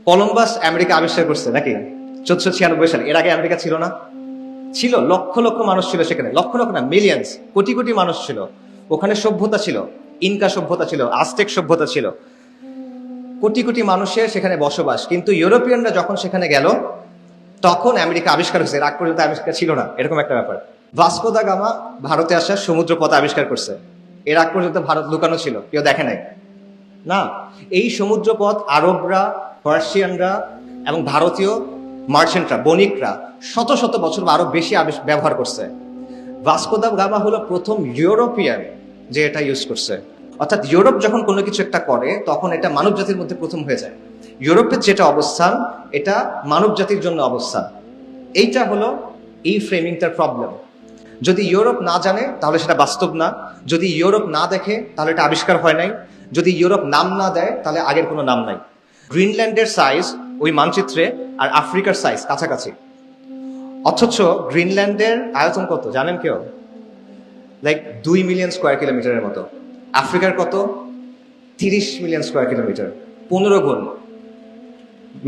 Columbus America আবিষ্কার করছে নাকি 1496 সালে? এর আগে আমেরিকা ছিল না? ছিল, লক্ষ লক্ষ মানুষ ছিল সেখানে, লক্ষ লক্ষ না, মিলিয়ন্স, কোটি কোটি মানুষ ছিল ওখানে। সভ্যতা ছিল, ইনকা সভ্যতা ছিল, আজটেক সভ্যতা ছিল, কোটি কোটি মানুষের সেখানে বসবাস। কিন্তু ইউরোপিয়ানরা যখন সেখানে গেল তখন আমেরিকা আবিষ্কার হয়েছে, এর আগ পর্যন্ত আবিষ্কার ছিল না, এরকম একটা ব্যাপার। ভাস্কো দা গামা ভারতে আসার সমুদ্র পথ আবিষ্কার করছে, এর আগ পর্যন্ত ভারত লুকানো ছিল, কেউ দেখে নাই। না, এই সমুদ্র পথ আরবরা, পার্সিয়ানরা এবং ভারতীয় মার্চেন্টরা, বণিকরা শত শত বছর বা আরো বেশি ব্যবহার করছে। ভাস্কো দা গামা হলো প্রথম ইউরোপিয়ান যে এটা ইউজ করছে। অর্থাৎ ইউরোপ যখন কোনো কিছু একটা করে তখন এটা মানব জাতির মধ্যে প্রথম হয়ে যায়। ইউরোপের যেটা অবস্থান এটা মানব জাতির জন্য অবস্থান। এইটা হলো এই ফ্রেমিংটার প্রবলেম। যদি ইউরোপ না জানে তাহলে সেটা বাস্তব না, যদি ইউরোপ না দেখে তাহলে এটা আবিষ্কার হয় নাই, যদি ইউরোপ নাম না দেয় তাহলে আগের কোনো নাম নাই। গ্রিনল্যান্ডের সাইজ ওই মানচিত্রে আর আফ্রিকার সাইজ কাছাকাছি, অথচ গ্রিনল্যান্ডের আয়তন কত জানেন কেউ? লাইক 2 মিলিয়ন স্কোয়ার কিলোমিটারের মতো। আফ্রিকার কত? 30 মিলিয়ন স্কোয়ার কিলোমিটার, 15 গুণ।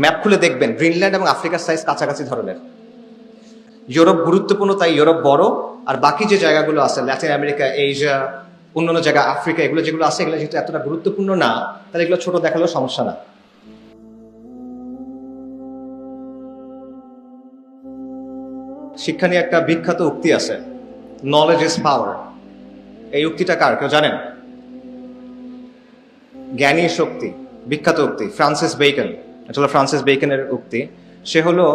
ম্যাপ খুলে দেখবেন গ্রিনল্যান্ড এবং আফ্রিকার সাইজ কাছাকাছি ধরনের। ইউরোপ গুরুত্বপূর্ণ তাই ইউরোপ বড়, আর বাকি যে জায়গাগুলো আছে ল্যাটিন আমেরিকা, এশিয়া, অন্যান্য জায়গা, আফ্রিকা, এগুলো যেগুলো আছে এগুলো যেহেতু এতটা গুরুত্বপূর্ণ না, তাহলে এগুলো ছোট দেখালেও সমস্যা না। শিক্ষা নিয়ে একটা বিখ্যাত উক্তি আছে, নলেজ ইজ পাওয়ার। এই উক্তিটা কার, কেউ জানেন? জ্ঞানী শক্তি, বিখ্যাত উক্তি, ফ্রান্সিস বেকন। এটা হলো ফ্রান্সিস বেকনের উক্তি। সে হলো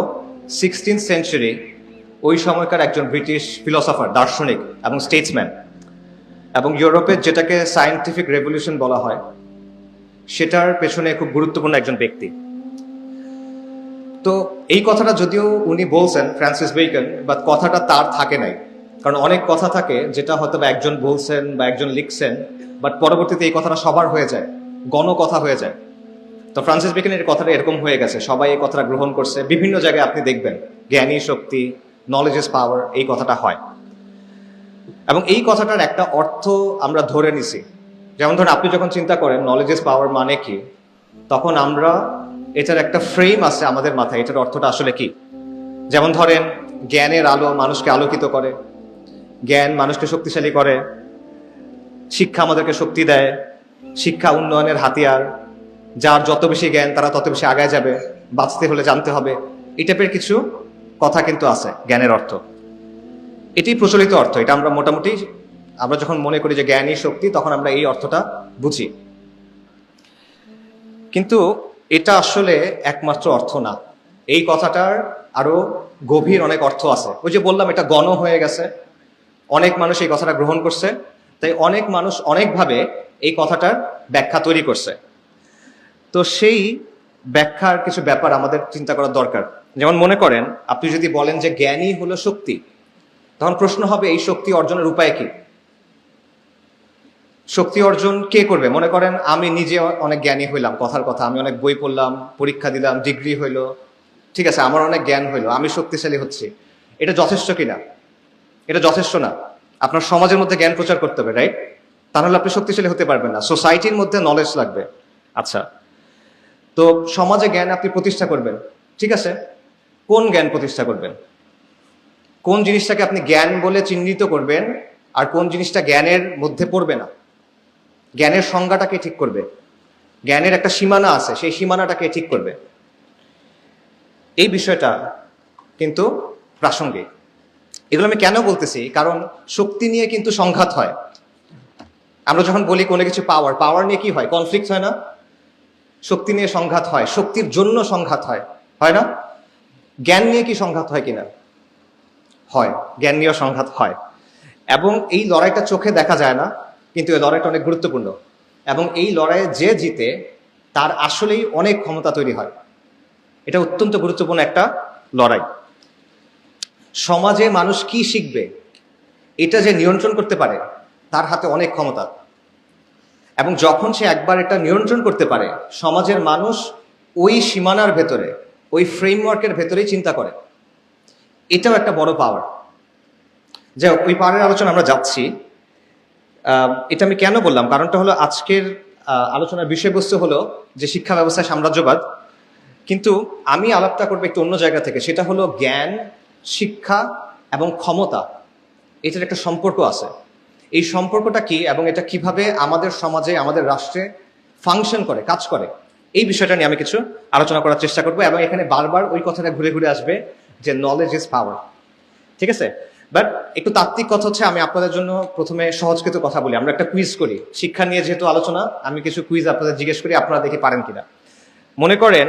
16th সেঞ্চুরি ওই সময়কার একজন ব্রিটিশ ফিলসফার, দার্শনিক এবং স্টেটসম্যান, এবং ইউরোপের যেটাকে সায়েন্টিফিক রেভলিউশন বলা হয় সেটার পেছনে খুব গুরুত্বপূর্ণ একজন ব্যক্তি। তো এই কথাটা যদিও উনি বলছেন ফ্রান্সিস বেকন, বাট কথাটা তার থাকে নাই। কারণ অনেক কথা থাকে যেটা হয়তো বা একজন বলছেন বা একজন লিখছেন, বাট পরবর্তীতে এই কথাটা সবার হয়ে যায়, গণকথা হয়ে যায়। তো ফ্রান্সিস বেকনের কথাটা এরকম হয়ে গেছে, সবাই এই কথাটা গ্রহণ করছে। বিভিন্ন জায়গায় আপনি দেখবেন জ্ঞানী শক্তি, নলেজ ইজ পাওয়ার, এই কথাটা হয়। এবং এই কথাটার একটা অর্থ আমরা ধরে নিছি। যেমন ধরেন আপনি যখন চিন্তা করেন নলেজ ইজ পাওয়ার মানে কি, তখন আমরা এটার একটা ফ্রেম আছে আমাদের মাথায়, এটার অর্থটা আসলে কি। যেমন ধরেন জ্ঞানের আলো মানুষকে আলোকিত করে, জ্ঞান মানুষকে শক্তিশালী করে, শিক্ষা আমাদেরকে শক্তি দেয়, শিক্ষা উন্নয়নের হাতিয়ার, যার যত বেশি জ্ঞান তারা তত বেশি আগায় যাবে, বাঁচতে হলে জানতে হবে, এই টাইপের কিছু কথা কিন্তু আছে জ্ঞানের অর্থ। এটি প্রচলিত অর্থ, এটা আমরা মোটামুটি আমরা যখন মনে করি যে জ্ঞানই শক্তি তখন আমরা এই অর্থটা বুঝি। কিন্তু এটা আসলে একমাত্র অর্থ না, এই কথাটার আরো গভীর অনেক অর্থ আছে। ওই যে বললাম এটা গণ হয়ে গেছে, অনেক মানুষ এই কথাটা গ্রহণ করছে, তাই অনেক মানুষ অনেকভাবে এই কথাটার ব্যাখ্যা তৈরি করছে। তো সেই ব্যাখ্যার কিছু ব্যাপার আমাদের চিন্তা করা দরকার। যেমন মনে করেন আপনি যদি বলেন যে জ্ঞানই হলো শক্তি, তখন প্রশ্ন হবে এই শক্তি অর্জনের উপায় কি? শক্তি অর্জন কে করবে? মনে করেন আমি নিজে অনেক জ্ঞানী হইলাম, কথার কথা, আমি অনেক বই পড়লাম, পরীক্ষা দিলাম, ডিগ্রি হইলো, ঠিক আছে, আমার অনেক জ্ঞান হইলো, আমি শক্তিশালী হচ্ছি। এটা যথেষ্ট কিনা? এটা যথেষ্ট না। আপনার সমাজের মধ্যে জ্ঞান প্রচার করতে হবে, রাইট? তাহলে আপনি শক্তিশালী হতে পারবেন না। সোসাইটির মধ্যে নলেজ লাগবে। আচ্ছা, তো সমাজে জ্ঞান আপনি প্রতিষ্ঠা করবেন, ঠিক আছে, কোন জ্ঞান প্রতিষ্ঠা করবেন? কোন জিনিসটাকে আপনি জ্ঞান বলে চিহ্নিত করবেন আর কোন জিনিসটা জ্ঞানের মধ্যে পড়বে না? জ্ঞানের সংজ্ঞাটাকে ঠিক করবে, জ্ঞানের একটা সীমানা আছে, সেই সীমানাটাকে ঠিক করবে। এই বিষয়টা কিন্তু প্রাসঙ্গিক। এগুলো আমি কেন বলতেছি, কারণ শক্তি নিয়ে কিন্তু সংঘাত হয়। আমরা যখন বলি কোনো কিছু পাওয়ার, পাওয়ার নিয়ে কি হয়? কনফ্লিক্ট হয় না? শক্তি নিয়ে সংঘাত হয়, শক্তির জন্য সংঘাত হয়, হয় না? জ্ঞান নিয়ে কি সংঘাত হয় কিনা? হয়, জ্ঞান নিয়েও সংঘাত হয়। এবং এই লড়াইটা চোখে দেখা যায় না, কিন্তু এই লড়াইটা অনেক গুরুত্বপূর্ণ। এবং এই লড়াইয়ে যে জিতে তার আসলেই অনেক ক্ষমতা তৈরি হয়। এটা অত্যন্ত গুরুত্বপূর্ণ একটা লড়াই। সমাজে মানুষ কি শিখবে এটা যে নিয়ন্ত্রণ করতে পারে তার হাতে অনেক ক্ষমতা। এবং যখন সে একবার এটা নিয়ন্ত্রণ করতে পারে, সমাজের মানুষ ওই সীমানার ভেতরে, ওই ফ্রেমওয়ার্কের ভেতরেই চিন্তা করে। এটাও একটা বড় পাওয়ার। যে ওই পাওয়ারের আলোচনা আমরা যাচ্ছি, এটা আমি কেন বললাম, কারণটা হলো আজকের আলোচনার বিষয়বস্তু হলো যে শিক্ষা ব্যবস্থায় সাম্রাজ্যবাদ। কিন্তু আমি আলাপটা করবো একটু অন্য জায়গা থেকে, সেটা হলো জ্ঞান, শিক্ষা এবং ক্ষমতা, এটার একটা সম্পর্ক আছে। এই সম্পর্কটা কি এবং এটা কিভাবে আমাদের সমাজে, আমাদের রাষ্ট্রে ফাংশন করে, কাজ করে, এই বিষয়টা নিয়ে আমি কিছু আলোচনা করার চেষ্টা করবো। এবং এখানে বারবার ওই কথাটা ঘুরে ঘুরে আসবে যে নলেজ ইজ পাওয়ার। ঠিক আছে, বাট একটু তাত্ত্বিক কথা হচ্ছে, আমি আপনাদের জন্য প্রথমে সহজ কিছু কথা বলি। আমরা একটা কুইজ করি, শিক্ষা নিয়ে যেহেতু আলোচনা, আমি কিছু কুইজ আপনাদের জিজ্ঞেস করি, আপনারা দেখি পারেন কিনা। মনে করেন,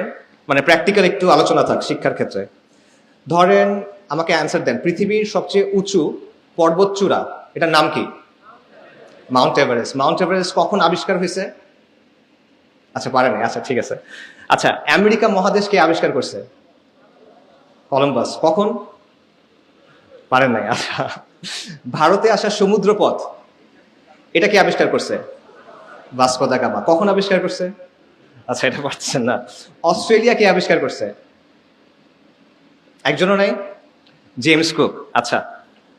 মানে প্র্যাকটিক্যাল একটু আলোচনা থাক শিক্ষার ক্ষেত্রে। ধরেন আমাকে অ্যান্সার দেন, পৃথিবীর সবচেয়ে উঁচু পর্বতচূড়া এটার নাম কি? Mount Everest. মাউন্ট এভারেস্ট কখন আবিষ্কার হয়েছে? আচ্ছা পারেনি, আচ্ছা ঠিক আছে। আচ্ছা, আমেরিকা মহাদেশ কে আবিষ্কার করছে? কলম্বাস। কখন? পারেন নাই, আচ্ছা। ভারতে আসা সমুদ্র পথ এটা কে আবিষ্কার করছে? Vasco da Gama. কখন আবিষ্কার করছে? আচ্ছা এটা পারছেন না। অস্ট্রেলিয়া কে আবিষ্কার করছে? একজনও নাই? James cook. আচ্ছা,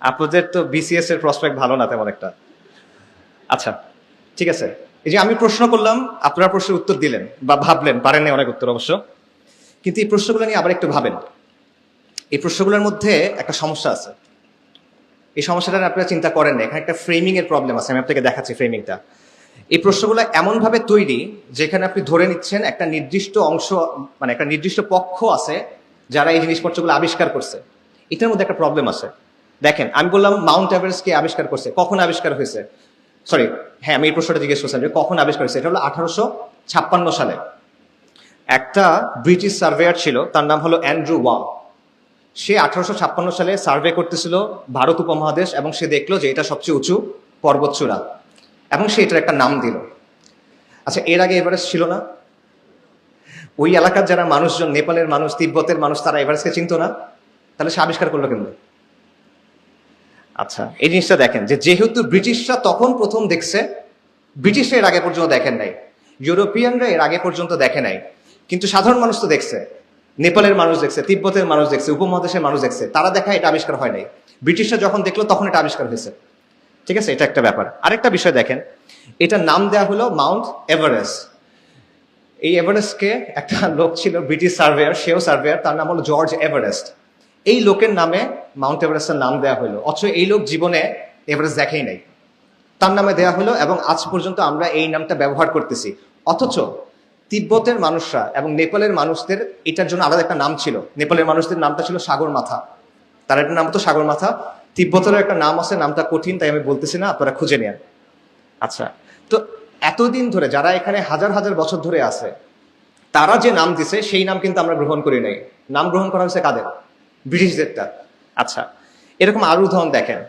আপনাদের তো বিসিএস এর প্রসপেক্ট ভালো না তেমন একটা। আচ্ছা ঠিক আছে, এই যে আমি প্রশ্ন করলাম, আপনারা প্রশ্নের উত্তর দিলেন বা ভাবলেন, পারেন না অনেক উত্তর অবশ্য, কিন্তু এই প্রশ্নগুলো নিয়ে আবার একটু ভাবেন। এই প্রশ্নগুলোর মধ্যে একটা সমস্যা আছে, এই সমস্যাটা আপনারা চিন্তা করেন না। এখানে একটা ফ্রেমিং এর প্রবলেম আছে, আমি আপনাকে দেখাচ্ছি ফ্রেমিংটা। এই প্রশ্নগুলো এমনভাবে তৈরি যেখানে আপনি ধরে নিচ্ছেন একটা নির্দিষ্ট অংশ, মানে একটা নির্দিষ্ট পক্ষ আছে যারা এই জিনিসপত্রগুলো আবিষ্কার করছে। এটার মধ্যে একটা প্রবলেম আছে। দেখেন, আমি বললাম মাউন্ট এভারেস্ট কে আবিষ্কার করছে, কখন আবিষ্কার হয়েছে? সরি, হ্যাঁ আমি এই প্রশ্নটা জিজ্ঞেস করছিলাম যে কখন আবিষ্কার হয়েছে। এটা হলো 1856 সালে। একটা ব্রিটিশ সার্ভেয়ার ছিল, তার নাম হলো অ্যান্ড্রু ওয়াং। সে 1856 সালে সার্ভে করতেছিল ভারত উপমহাদেশ, এবং সে দেখলো যে এটা সবচেয়ে উঁচু পর্বতচূড়া, এবং সে এটার একটা নাম দিল। আচ্ছা, এর আগে এভারেস্ট ছিল না? ওই এলাকার যারা মানুষজন, নেপালের মানুষ, তিব্বতের মানুষ, তারা এভারেস্টকে চিনতো না? তাহলে সে আবিষ্কার করলো কেমন? আচ্ছা, এই জিনিসটা দেখেন যে যেহেতু ব্রিটিশরা তখন প্রথম দেখছে, ব্রিটিশরা এর আগে পর্যন্ত দেখেন নাই, ইউরোপিয়ানরা এর আগে পর্যন্ত দেখে নাই, কিন্তু সাধারণ মানুষ তো দেখছে, নেপালের মানুষ দেখছে, তিব্বতের মানুষ দেখছে, উপমহাদেশের মানুষ দেখছে, তারা দেখা এটা আবিষ্কার হয় নাই। ব্রিটিশরা যখন দেখলো তখন এটা আবিষ্কার হয়েছে। ঠিক আছে, এটা একটা ব্যাপার। আরেকটা বিষয় দেখেন, এটা নাম দেওয়া হলো মাউন্ট এভারেস্ট। এই এভারেস্টকে একটা লোক ছিল, ব্রিটিশ সার্ভেয়ার, সেও সার্ভেয়ার, তার নাম হলো জর্জ এভারেস্ট। এই লোকের নামে মাউন্ট এভারেস্টের নাম দেওয়া হলো, অথচ এই লোক জীবনে এভারেস্ট দেখেই নাই, তার নামে দেওয়া হলো, এবং আজ পর্যন্ত আমরা এই নামটা ব্যবহার করতেছি। অথচ তিব্বতের মানুষরা এবং নেপালের মানুষদের এটার জন্য আলাদা একটা নাম ছিল। নেপালের মানুষদের নামটা ছিল সাগর মাথা, তার একটা নাম তো সাগর মাথা। তিব্বতের একটা নাম আছে, নামটা কঠিন, তাই আমি বলতেছি না, আপনারা খুঁজে নেন। আচ্ছা, তো এতদিন ধরে যারা এখানে হাজার হাজার বছর ধরে আছে, তারা যে নাম দিছে সেই নাম কিন্তু আমরা গ্রহণ করি নাই। নাম গ্রহণ করা হয়েছে কাদের? ব্রিটিশদেরটা। আচ্ছা, এরকম আরো উদাহরণ দেখেন।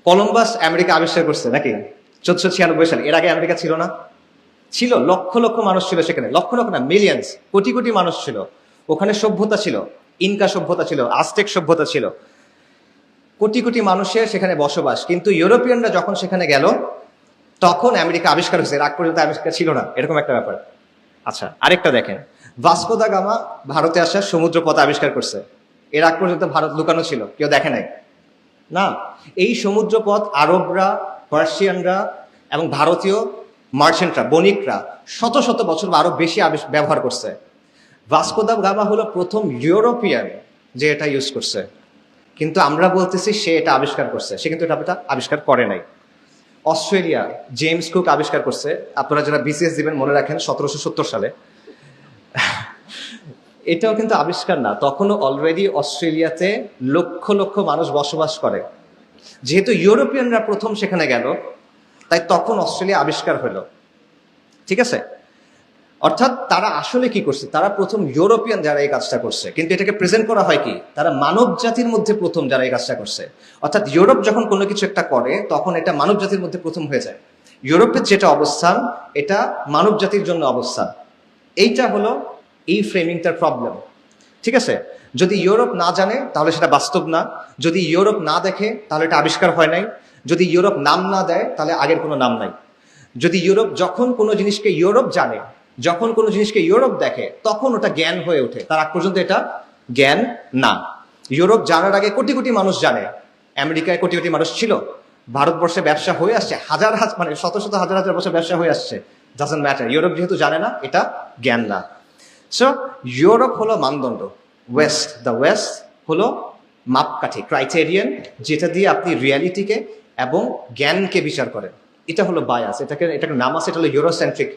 কলম্বাস আমেরিকা আবিষ্কার করছে নাকি 1496 সালে? এর আগে আমেরিকা ছিল না? ছিল, লক্ষ লক্ষ মানুষ ছিল সেখানে, লক্ষ লক্ষ না, মিলিয়ন্স, কোটি কোটি মানুষ ছিল ওখানে। সভ্যতা ছিল, ইনকা সভ্যতা ছিল, আজটেক সভ্যতা ছিল, কোটি কোটি মানুষের সেখানে বসবাস। কিন্তু ইউরোপিয়ানরা যখন সেখানে গেল তখন আমেরিকা আবিষ্কার হয়েছে, এর আগ পর্যন্ত আবিষ্কার ছিল না, এরকম একটা ব্যাপার। আচ্ছা, আরেকটা দেখেন, ভাস্কো দা গামা ভারতে আসার সমুদ্রপথ আবিষ্কার করছে। এর আগ পর্যন্ত ভারত লুকানো ছিল, কেউ দেখে নাই না। এই সমুদ্রপথ আরবরা, পার্সিয়ানরা এবং ভারতীয় মার্চেন্টরা, বণিকরা শত শত বছর বা আরো বেশি ব্যবহার করছে। ভাস্কো দা গামা হলো প্রথম ইউরোপিয়ান যে এটা ইউজ করছে, কিন্তু আমরা বলতেছি সে এটা আবিষ্কার করছে, সে কিন্তু এটা আবিষ্কার করে নাই। অস্ট্রেলিয়া জেমস কুক আবিষ্কার করছে, আপনারা যারা বিসিএস দিবেন মনে রাখেন 1770 সালে। এটাও কিন্তু আবিষ্কার না, তখনও অলরেডি অস্ট্রেলিয়াতে লক্ষ লক্ষ মানুষ বসবাস করে। যেহেতু ইউরোপিয়ানরা প্রথম সেখানে গেল, তাই তখন অস্ট্রেলিয়া আবিষ্কার হলো। ঠিক আছে, অর্থাৎ তারা আসলে কি করছে, তারা প্রথম ইউরোপিয়ান যারা এই কাজটা করছে, কিন্তু এটাকে প্রেজেন্ট করা হয় কি, তারা মানব জাতির মধ্যে প্রথম যারা এই কাজটা করছে। অর্থাৎ ইউরোপ যখন কোনো কিছু একটা করে তখন এটা মানব জাতির মধ্যে প্রথম হয়ে যায়। ইউরোপের যেটা অবস্থান এটা মানব জাতির জন্য অবস্থান। এইটা হলো এই ফ্রেমিংটার প্রবলেম। ঠিক আছে, যদি ইউরোপ না জানে তাহলে সেটা বাস্তব না, যদি ইউরোপ না দেখে তাহলে এটা আবিষ্কার হয় নাই, যদি ইউরোপ নাম না দেয় তাহলে আগের কোনো নাম নাই। যদি ইউরোপ যখন কোনো জিনিসকে ইউরোপ জানে, যখন কোনো জিনিসকে ইউরোপ দেখে, তখন ওটা জ্ঞান হয়ে ওঠে, তার আগ পর্যন্ত এটা জ্ঞান না। ইউরোপ জানার আগে কোটি কোটি মানুষ জানে, আমেরিকায় কোটি কোটি মানুষ ছিল, ভারতবর্ষে ব্যবসা হয়ে আসছে হাজার হাজার, মানে শত শত হাজার হাজার বছর ব্যবসা হয়ে আসছে, ডাজন্ট ম্যাটার। ইউরোপ যেহেতু জানে না, এটা জ্ঞান না। সো ইউরোপ হলো মানদণ্ড, ওয়েস্ট হলো মাপকাঠি, ক্রাইটেরিয়ান, যেটা দিয়ে আপনি রিয়ালিটিকে এবং জ্ঞানকে বিচার করেন। এটা হলো বায়াস, এটাকে নাম আছে, এটা হলো ইউরোসেন্ট্রিক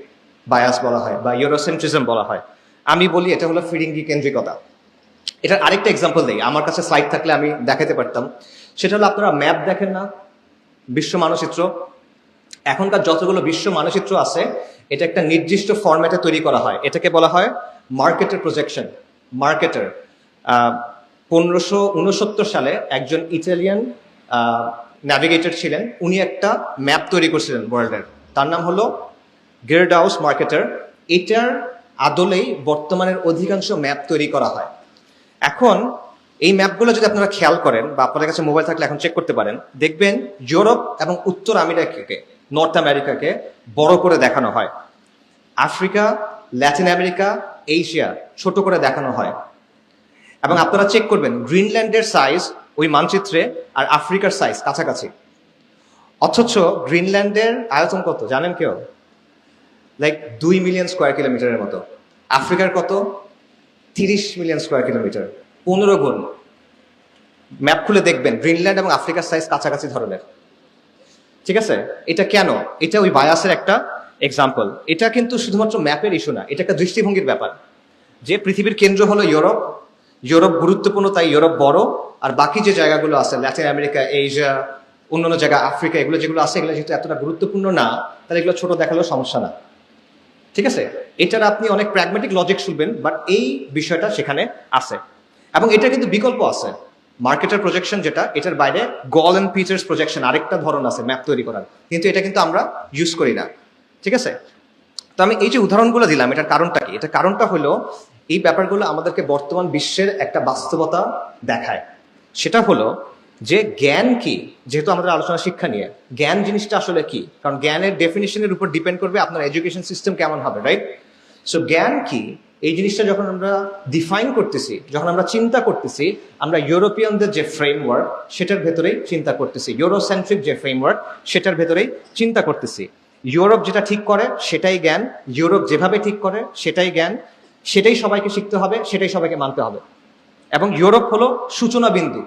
বায়াস বলা হয় বা ইউরোসেন্ট্রিজম বলা হয়। আমি বলি এটা হলো ফিরিঙ্গি কেন্দ্রিকতা। এটার আরেকটা এক্সাম্পল দিই, আমার কাছে স্লাইড থাকলে আমি দেখাতে পারতাম। সেটা হলো আপনারা ম্যাপ দেখেন না, বিশ্ব মানচিত্র, এখনকার যতগুলো বিশ্ব মানচিত্র আছে এটা একটা নির্দিষ্ট ফরম্যাটে তৈরি করা হয়, এটাকে বলা হয় মার্কেটের প্রজেকশন। মার্কেটার 1569 সালে একজন ইটালিয়ান ন্যাভিগেটর ছিলেন, উনি একটা ম্যাপ তৈরি করছিলেন ওয়ার্ল্ডের, তার নাম হলো গেরডাউস মার্কেটার। এটার আদলেই বর্তমানের অধিকাংশ ম্যাপ তৈরি করা হয়। এখন এই ম্যাপগুলো যদি আপনারা খেয়াল করেন বা আপনাদের কাছে মোবাইল থাকলে এখন চেক করতে পারেন, দেখবেন ইউরোপ এবং উত্তর আমেরিকাকে, নর্থ আমেরিকাকে বড় করে দেখানো হয়, আফ্রিকা, ল্যাটিন আমেরিকা, এশিয়া ছোট করে দেখানো হয়। এবং আপনারা চেক করবেন গ্রিনল্যান্ডের সাইজ ওই মানচিত্রে আর আফ্রিকার সাইজ কাছাকাছি, অথচ গ্রিনল্যান্ডের আয়তন কত জানেন কেউ? লাইক 2 মিলিয়ন স্কোয়ার কিলোমিটারের মতো। আফ্রিকার কত? 30 মিলিয়ন স্কোয়ার কিলোমিটার, 15 গুণ। ম্যাপ খুলে দেখবেন গ্রিনল্যান্ড এবং আফ্রিকার সাইজ কাছাকাছি ধরনের। ঠিক আছে, এটা কেন? এটা ওই বায়াসের একটা এক্সাম্পল। এটা কিন্তু শুধুমাত্র ম্যাপের ইস্যু না, এটা একটা দৃষ্টিভঙ্গির ব্যাপার, যে পৃথিবীর কেন্দ্র হলো ইউরোপ, ইউরোপ গুরুত্বপূর্ণ তাই ইউরোপ বড়, আর বাকি যে জায়গাগুলো আছে ল্যাটিন আমেরিকা, এশিয়া, অন্যান্য জায়গা আফ্রিকা, এগুলো যেগুলো আছে এগুলো যেহেতু এতটা গুরুত্বপূর্ণ না, তাহলে এগুলো ছোট দেখালেও সমস্যা না। ঠিক আছে, এটার আপনি অনেক প্র্যাগমেটিক লজিক শুনবেন, বাট এই বিষয়টা সেখানে আছে। এবং এটা কিন্তু বিকল্প আছে, মার্কেটের প্রজেকশন যেটা, এটার বাইরে গল এন্ড পিটার্স প্রজেকশন আরেকটা ধরন আছে ম্যাপ তৈরি করার, কিন্তু এটা কিন্তু আমরা ইউজ করি না। ঠিক আছে, তো আমি এই যে উদাহরণগুলো দিলাম, এটার কারণটা কি? এটার কারণটা হলো এই ব্যাপারগুলো আমাদেরকে বর্তমান বিশ্বের একটা বাস্তবতা দেখায়। সেটা হলো যে জ্ঞান কি, যেহেতু আমাদের আলোচনা শিক্ষা নিয়ে, জ্ঞান জিনিসটা আসলে কি? কারণ জ্ঞানের ডেফিনিশনের উপর ডিপেন্ড করবে আপনার এডুকেশন সিস্টেম কেমন হবে, রাইট? সো জ্ঞান কি, এই জিনিসটা যখন আমরা ডিফাইন করতেছি, যখন আমরা চিন্তা করতেছি, আমরা ইউরোপিয়ানদের যে ফ্রেমওয়ার্ক সেটার ভেতরেই চিন্তা করতেছি, ইউরোসেন্ট্রিক যে ফ্রেমওয়ার্ক সেটার ভেতরেই চিন্তা করতেছি। ইউরোপ যেটা ঠিক করে সেটাই জ্ঞান, ইউরোপ যেভাবে ঠিক করে সেটাই জ্ঞান, সেটাই সবাইকে শিখতে হবে, সেটাই সবাইকে মানতে হবে। এবং ইউরোপ হলো সূচনা বিন্দু,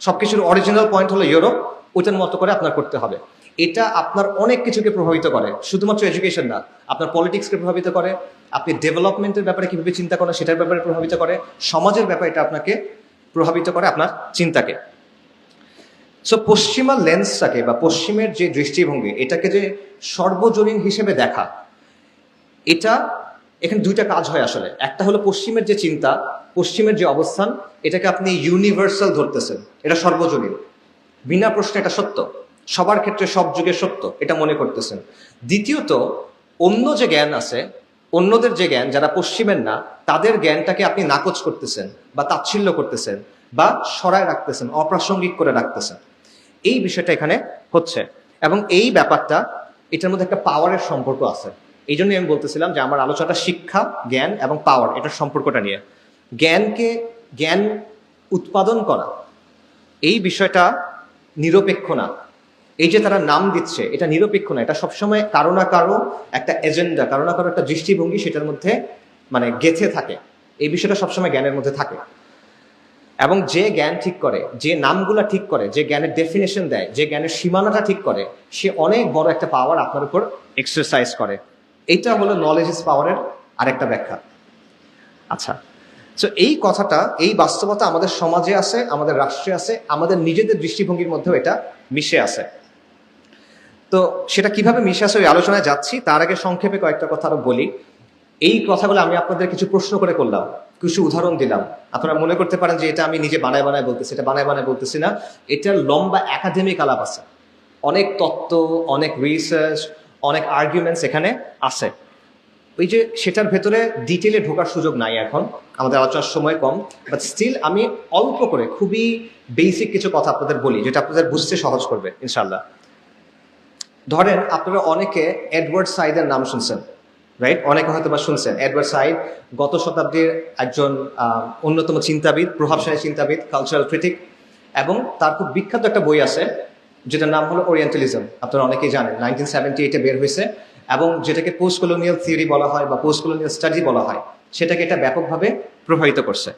সবকিছুর অরিজিনাল পয়েন্ট হলো ইউরোপ, ওইটার মতো করে আপনার করতে হবে। এটা আপনার অনেক কিছুকে প্রভাবিত করে, শুধুমাত্র এডুকেশন না, আপনার পলিটিক্সকে প্রভাবিত করে, আপনি ডেভেলপমেন্টের ব্যাপারে কিভাবে চিন্তা করেন সেটার ব্যাপারে প্রভাবিত করে, সমাজের ব্যাপারে এটা আপনাকে প্রভাবিত করে, আপনার চিন্তাকে। সো পশ্চিমা লেন্সটাকে বা পশ্চিমের যে দৃষ্টিভঙ্গি, এটাকে যে সর্বজনীন হিসেবে দেখা, এটা এখানে দুইটা কাজ হয় আসলে। একটা হলো পশ্চিমের যে চিন্তা, পশ্চিমের যে অবস্থান, এটাকে আপনি ইউনিভার্সাল ধরতেছেন, এটা সর্বজনীন, বিনা প্রশ্নে এটা সত্য, সবার ক্ষেত্রে সব যুগে সত্য, এটা মনে করতেছেন। দ্বিতীয়ত, অন্য যে জ্ঞান আছে, অন্যদের যে জ্ঞান, যারা পশ্চিমের না, তাদের জ্ঞানটাকে আপনি নাকচ করতেছেন বা তাচ্ছিল্য করতেছেন বা সরায় রাখতেছেন, অপ্রাসঙ্গিক করে রাখতেছেন। এই বিষয়টা এখানে হচ্ছে। এবং এই ব্যাপারটা, এটার মধ্যে একটা পাওয়ারের সম্পর্ক আছে। এই জন্যই আমি বলতেছিলাম যে আমার আলোচনাটা শিক্ষা, জ্ঞান এবং পাওয়ার, এটার সম্পর্কটা নিয়ে। জ্ঞান উৎপাদন করা, এই বিষয়টা নিরপেক্ষ না। এই যে তারা নাম দিচ্ছে, এটা নিরপেক্ষ না, এটা সবসময় কারো না কারো একটা এজেন্ডা, কারো না কারো একটা দৃষ্টিভঙ্গি সেটার মধ্যে মানে গেঁথে থাকে। এই বিষয়টা সবসময় জ্ঞানের মধ্যে থাকে। এবং যে জ্ঞান ঠিক করে, যে নামগুলা ঠিক করে, যে জ্ঞানের ডেফিনেশন দেয়, যে জ্ঞানের সীমানাটা ঠিক করে, সে অনেক বড় একটা পাওয়ার আপনার উপর এক্সারসাইজ করে। এইটা হলো নলেজ ইজ পাওয়ারের আরেকটা ব্যাখ্যা। আচ্ছা, তো এই কথাটা, এই বাস্তবতা আমাদের সমাজে আছে, আমাদের রাষ্ট্রে আছে, আমাদের নিজেদের দৃষ্টিভঙ্গির মধ্যেও এটা মিশে আছে। তো সেটা কিভাবে মিশে আছে ওই আলোচনায় যাচ্ছি, তার আগে সংক্ষেপে কয়েকটা কথা আরো বলি। এই কথাগুলো আমি আপনাদের কিছু প্রশ্ন করে করলাম, কিছু উদাহরণ দিলাম। আপনারা মনে করতে পারেন যে এটা আমি নিজে বানায় বানায় বলতেছি, এটা বানায় বানায় বলতেছি না, এটার লম্বা একাডেমিক আলাপ আছে, অনেক তত্ত্ব, অনেক রিসার্চ, অনেক আর্গুমেন্টস এখানে আছে। ওই যে সেটার ভেতরে ডিটেলে ঢোকার সুযোগ নাই এখন, আমাদের আলোচনার সময় কম, বাট স্টিল আমি অল্প করে খুবই বেসিক কিছু কথা আপনাদের বলি, যেটা আপনাদের বুঝতে সহজ করবে ইনশাল্লাহ। ধরেন আপনারা অনেকে এডওয়ার্ড সাইদের নাম শুনছেন, রাইট? অনেকে হয়তো বা শুনছেন। এডওয়ার্ড সাইদ গত শতাব্দীর একজন অন্যতম চিন্তাবিদ, প্রভাবশালী চিন্তাবিদ, কালচারাল ক্রিটিক, এবং তার খুব বিখ্যাত একটা বই আছে যেটার নাম হলো ওরিয়েন্টালিজম। আপনারা অনেকেই জানেন, 1978-এ বের হয়েছে, এবং যেটাকে পোস্ট কলোনিয়াল থিওরি বলা হয় বা পোস্ট কলোনিয়াল স্টাডি বলা হয়। সেটাকে এটা ব্যাপকভাবে প্রভাবিত করছে।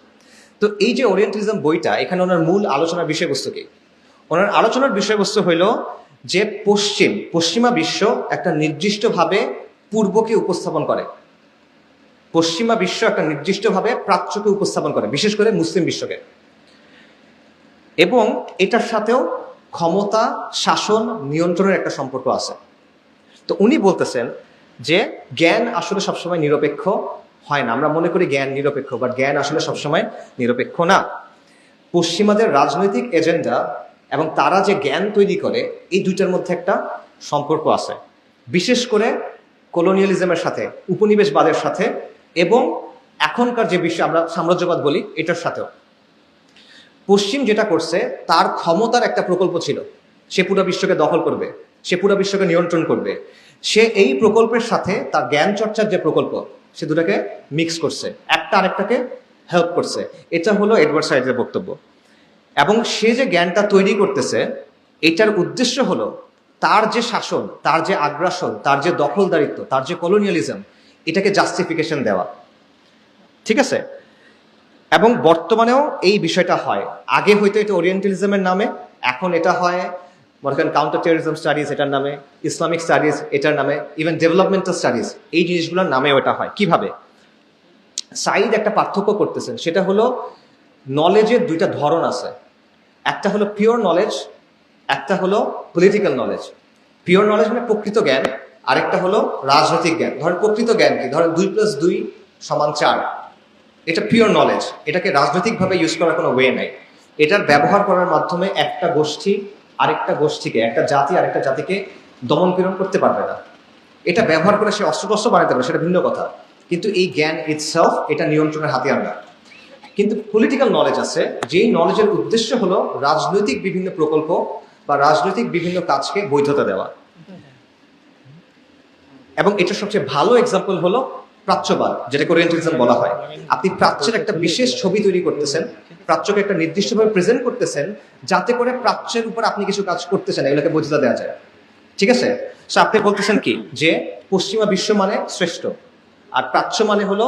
তো এই যে ওরিয়েন্টালিজম বইটা, এখানে ওনার মূল আলোচনার বিষয়বস্তু কি? ওনার আলোচনার বিষয়বস্তু হইল যে পশ্চিমা বিশ্ব একটা নির্দিষ্টভাবে পূর্বকে উপস্থাপন করে, পশ্চিমা বিশ্ব একটা নির্দিষ্টভাবে প্রাচ্যকে উপস্থাপন করে, বিশেষ করে মুসলিম বিশ্বকে, এবং এটার সাথেও ক্ষমতা, শাসন, নিয়ন্ত্রণের একটা সম্পর্ক আছে। তো উনি বলতেছেন যে জ্ঞান আসলে সবসময় নিরপেক্ষ হয় না। আমরা মনে করি জ্ঞান নিরপেক্ষ, বাট জ্ঞান আসলে সবসময় নিরপেক্ষ না। পশ্চিমাদের রাজনৈতিক এজেন্ডা এবং তারা যে জ্ঞান তৈরি করে, এই দুইটার মধ্যে একটা সম্পর্ক আছে, বিশেষ করে কলোনিয়ালিজমের সাথে, উপনিবেশবাদের সাথে, এবং এখনকার যে বিশ্ব আমরা সাম্রাজ্যবাদ বলি এটার সাথেও। পশ্চিম যেটা করছে, তার ক্ষমতার একটা প্রকল্প ছিল, সে পুরো বিশ্বকে দখল করবে, সে পুরো বিশ্বকে নিয়ন্ত্রণ করবে। সে এই প্রকল্পের সাথে তার জ্ঞান চর্চার যে প্রকল্প, সে দুটাকে মিক্স করছে, একটা আরেকটাকে হেল্প করছে। এটা হলো এডওয়ার্ড সাইডের বক্তব্য। এবং সে যে জ্ঞানটা তৈরি করতেছে, এটার উদ্দেশ্য হলো তার যে শাসন, তার যে আগ্রাসন, তার যে দখলদারিত্ব, তার যে কলোনিয়ালিজম, এটাকে জাস্টিফিকেশন দেওয়া। ঠিক আছে? এবং বর্তমানেও এই বিষয়টা হয়। আগে হয়তো এটা ওরিয়েন্টালিজমের নামে, এখন এটা হয় মনে করেন কাউন্টার টেররিজম স্টাডিজ এটার নামে, ইসলামিক স্টাডিজ এটার নামে, ইভেন ডেভেলপমেন্টাল স্টাডিজ, এই জিনিসগুলোর নামেও এটা হয়। কিভাবে? সাইদ একটা পার্থক্য করতেছেন, সেটা হলো নলেজের দুইটা ধরন আছে, একটা হলো পিওর নলেজ, একটা হলো পলিটিক্যাল নলেজ। পিওর নলেজ মানে প্রকৃত জ্ঞান, আরেকটা হলো রাজনৈতিক জ্ঞান। ধরেন প্রকৃত জ্ঞান কি? ধরেন 2+2 = 4, এটা পিওর নলেজ। এটাকে রাজনৈতিকভাবে ইউজ করার কোনো ওয়ে নাই। এটার ব্যবহার করার মাধ্যমে একটা গোষ্ঠী আরেকটা গোষ্ঠীকে, একটা জাতি আরেকটা জাতিকে দমন পীড়ন করতে পারবে না। এটা ব্যবহার করে সে অস্ত্রশস্ত্র বানাতে পারবে, সেটা ভিন্ন কথা, কিন্তু এই জ্ঞান ইটসেলফ এটা নিয়ন্ত্রণের হাতিয়ার না। কিন্তু পলিটিক্যাল নলেজ আছে, যেই নলেজের উদ্দেশ্য হলো রাজনৈতিক বিভিন্ন প্রকল্প বা রাজনৈতিক বিভিন্ন কাজকে বৈধতা দেওয়া। এবং এটার সবচেয়ে ভালো এক্সাম্পল হলো প্রাচ্যবাদ, যেটাকে ওরিয়েন্টালিজম বলা হয়। আপনি প্রাচ্যের একটা বিশেষ ছবি তৈরি করতেছেন, প্রাচ্যকে একটা নির্দিষ্টভাবে প্রেজেন্ট করতেছেন, যাতে করে প্রাচ্যের উপর আপনি কিছু কাজ করতেছেন, এগুলোকে বৈধতা দেওয়া যায়। ঠিক আছে? সো আপনি বলতেছেন কি, যে পশ্চিমা বিশ্ব মানে শ্রেষ্ঠ আর প্রাচ্য মানে হলো